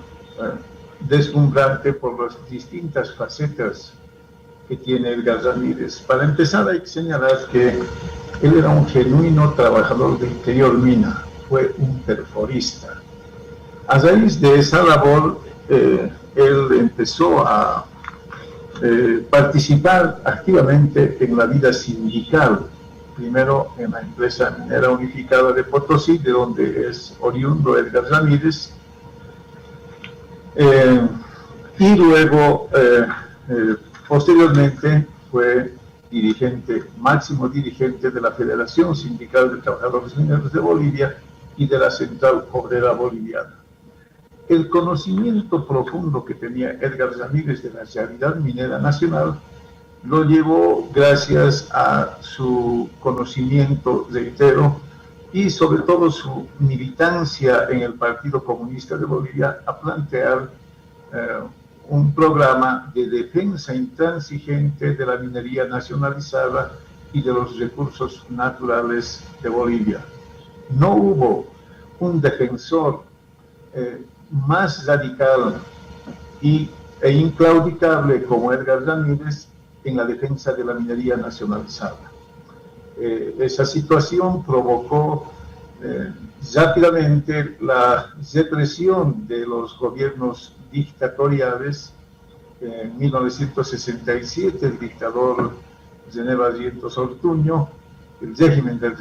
deslumbrante por las distintas facetas que tiene Edgar Ramírez. Para empezar, hay que señalar que él era un genuino trabajador de interior mina, fue un perforista. A raíz de esa labor, él empezó a participar activamente en la vida sindical, primero en la empresa minera unificada de Potosí, de donde es oriundo Edgar Ramírez, y luego, posteriormente, fue máximo dirigente de la Federación Sindical de Trabajadores Mineros de Bolivia y de la Central Obrera Boliviana. El conocimiento profundo que tenía Edgar Ramírez de la realidad minera nacional lo llevó, gracias a su conocimiento, reitero, y sobre todo su militancia en el Partido Comunista de Bolivia, a plantear un programa de defensa intransigente de la minería nacionalizada y de los recursos naturales de Bolivia. No hubo un defensor más radical y e inclaudicable como Edgar Ramírez en la defensa de la minería nacionalizada. Esa situación provocó rápidamente la represión de los gobiernos dictatoriales. En 1967 el dictador René Barrientos Ortuño, el régimen del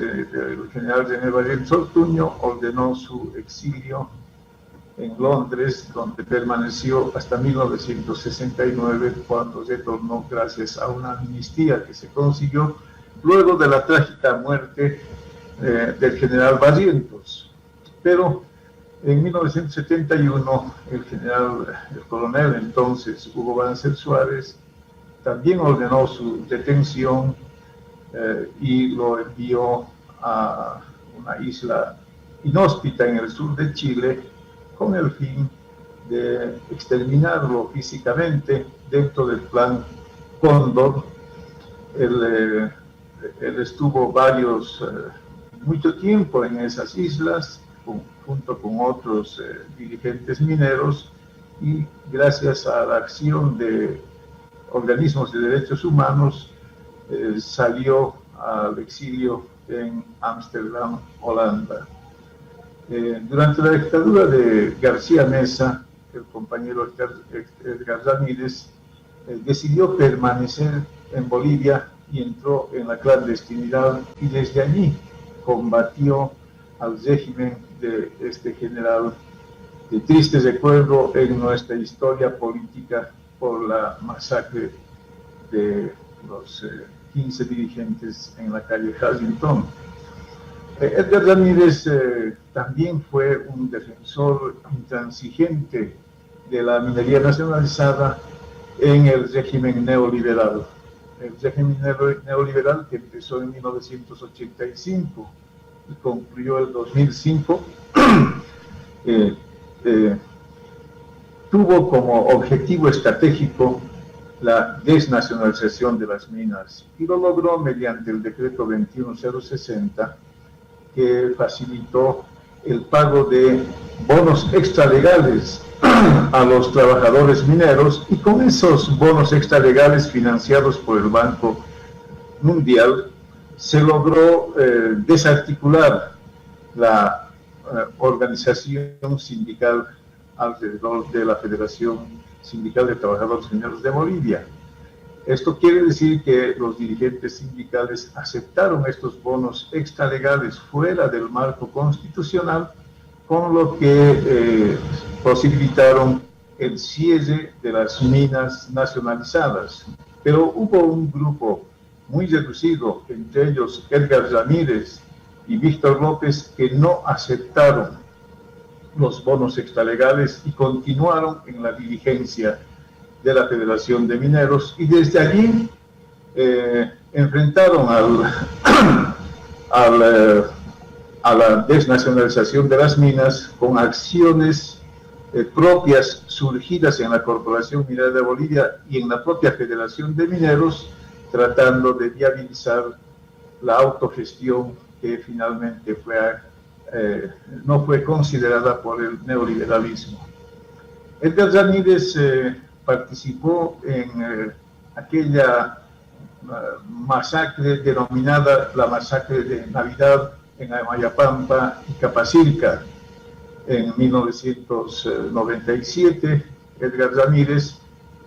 general René Barrientos Ortuño, ordenó su exilio en Londres, donde permaneció hasta 1969, cuando retornó gracias a una amnistía que se consiguió luego de la trágica muerte del general Barrientos. Pero en 1971 el coronel entonces Hugo Banzer Suárez también ordenó su detención y lo envió a una isla inhóspita en el sur de Chile con el fin de exterminarlo físicamente dentro del plan Cóndor. Él estuvo mucho tiempo en esas islas junto con otros dirigentes mineros, y gracias a la acción de organismos de derechos humanos salió al exilio en Ámsterdam, Holanda. Durante la dictadura de García Meza, el compañero Edgar Ramírez decidió permanecer en Bolivia y entró en la clandestinidad, y desde allí combatió al régimen de este general de triste recuerdo en nuestra historia política por la masacre de los 15 dirigentes en la calle Harrington. Edgar Ramírez también fue un defensor intransigente de la minería nacionalizada en el régimen neoliberal. El régimen neoliberal, que empezó en 1985 y concluyó en 2005, tuvo como objetivo estratégico la desnacionalización de las minas, y lo logró mediante el decreto 21060, que facilitó el pago de bonos extralegales a los trabajadores mineros, y con esos bonos extralegales financiados por el Banco Mundial se logró desarticular la organización sindical alrededor de la Federación Sindical de Trabajadores Mineros de Bolivia. Esto quiere decir que los dirigentes sindicales aceptaron estos bonos extralegales fuera del marco constitucional, con lo que posibilitaron el cierre de las minas nacionalizadas. Pero hubo un grupo muy reducido, entre ellos Edgar Ramírez y Víctor López, que no aceptaron los bonos extralegales y continuaron en la dirigencia de la Federación de Mineros, y desde allí enfrentaron a la desnacionalización de las minas con acciones propias surgidas en la Corporación Minera de Bolivia y en la propia Federación de Mineros, tratando de viabilizar la autogestión que finalmente no fue considerada por el neoliberalismo. Edgar Ramírez participó en aquella masacre denominada la masacre de Navidad en Amayapampa y Capacirca en 1997. Edgar Ramírez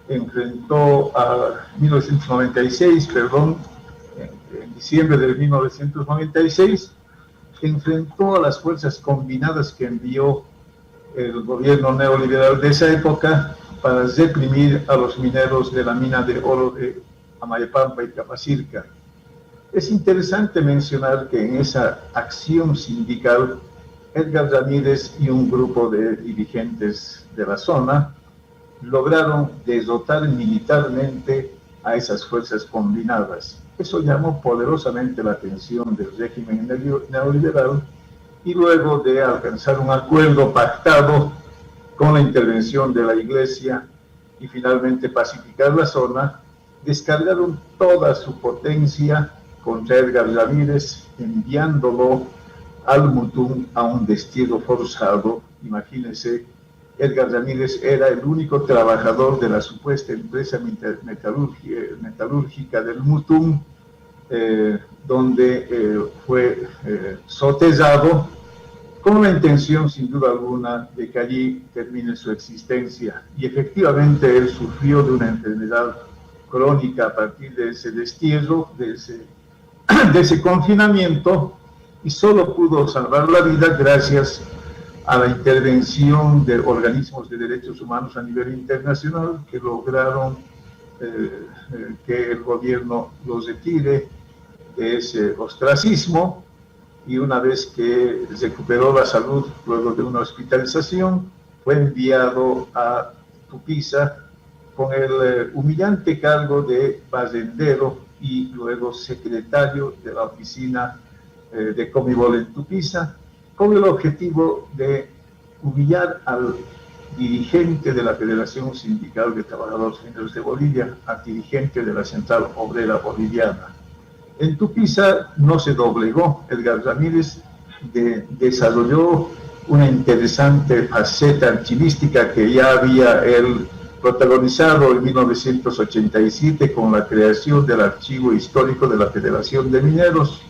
enfrentó en diciembre de 1996, enfrentó a las fuerzas combinadas que envió el gobierno neoliberal de esa época para reprimir a los mineros de la mina de oro de Amayapampa y Capacirca. Es interesante mencionar que en esa acción sindical, Edgar Ramírez y un grupo de dirigentes de la zona lograron derrotar militarmente a esas fuerzas combinadas. Eso llamó poderosamente la atención del régimen neoliberal, y luego de alcanzar un acuerdo pactado con la intervención de la Iglesia y finalmente pacificar la zona, descargaron toda su potencia contra Edgar Ramírez, enviándolo al Mutum a un destierro forzado. Imagínense, Edgar Ramírez era el único trabajador de la supuesta empresa metalúrgica del Mutum, donde fue sotesado con la intención, sin duda alguna, de que allí termine su existencia. Y efectivamente él sufrió de una enfermedad crónica a partir de ese destierro, de ese confinamiento, y solo pudo salvar la vida gracias a la intervención de organismos de derechos humanos a nivel internacional que lograron que el gobierno los retire de ese ostracismo, y una vez que recuperó la salud luego de una hospitalización, fue enviado a Tupiza con el humillante cargo de barrendero y luego secretario de la oficina de Comibol en Tupiza, con el objetivo de humillar al dirigente de la Federación Sindical de Trabajadores Mineros de Bolivia, al dirigente de la Central Obrera Boliviana. En Tupiza no se doblegó. Edgar Ramírez desarrolló una interesante faceta archivística que ya había él protagonizado en 1987 con la creación del Archivo Histórico de la Federación de Mineros.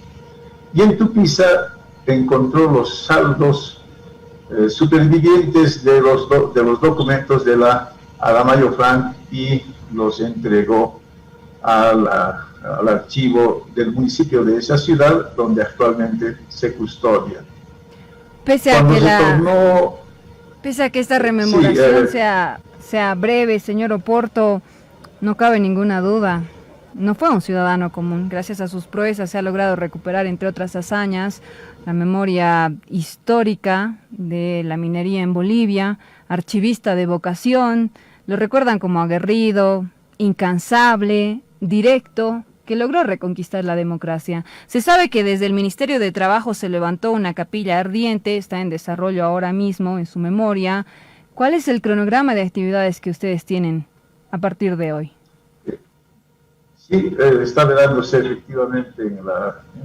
Y en Tupiza encontró los saldos supervivientes de los documentos de la Aramayo Frank y los entregó al archivo del municipio de esa ciudad, donde actualmente se custodian. Pese a que esta rememoración sea breve, señor Oporto, no cabe ninguna duda. No fue un ciudadano común. Gracias a sus proezas se ha logrado recuperar, entre otras hazañas, la memoria histórica de la minería en Bolivia, archivista de vocación, lo recuerdan como aguerrido, incansable, directo, que logró reconquistar la democracia. Se sabe que desde el Ministerio de Trabajo se levantó una capilla ardiente, está en desarrollo ahora mismo en su memoria. ¿Cuál es el cronograma de actividades que ustedes tienen a partir de hoy? Sí, está velándose efectivamente en el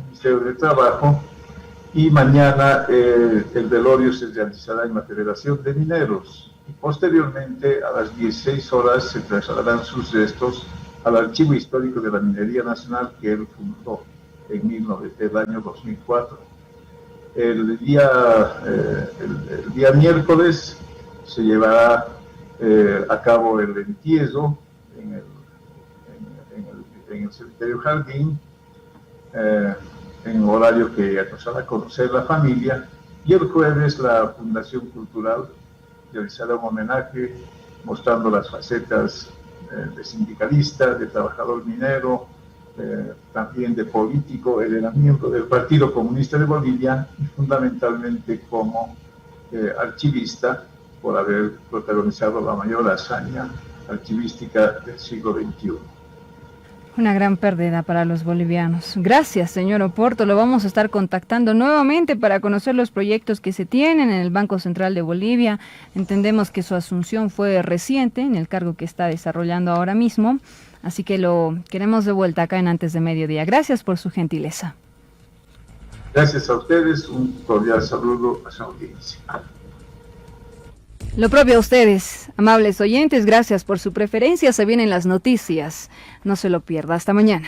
Ministerio de Trabajo, y mañana el velorio se realizará en la Federación de Mineros, y posteriormente a las 16 horas se trasladarán sus restos al Archivo Histórico de la Minería Nacional que él fundó en el año 2004. El día miércoles se llevará a cabo el entierro en el cementerio Jardín, en horario que nos hará conocer la familia, y el jueves la Fundación Cultural realizará un homenaje mostrando las facetas de sindicalista, de trabajador minero, también de político. Él era miembro del Partido Comunista de Bolivia y fundamentalmente como archivista, por haber protagonizado la mayor hazaña archivística del siglo XXI. Una gran pérdida para los bolivianos. Gracias, señor Oporto. Lo vamos a estar contactando nuevamente para conocer los proyectos que se tienen en el Banco Central de Bolivia. Entendemos que su asunción fue reciente en el cargo que está desarrollando ahora mismo, así que lo queremos de vuelta acá en Antes de Mediodía. Gracias por su gentileza. Gracias a ustedes. Un cordial saludo a su audiencia. Lo propio a ustedes, amables oyentes, gracias por su preferencia. Se vienen las noticias. No se lo pierda. Hasta mañana.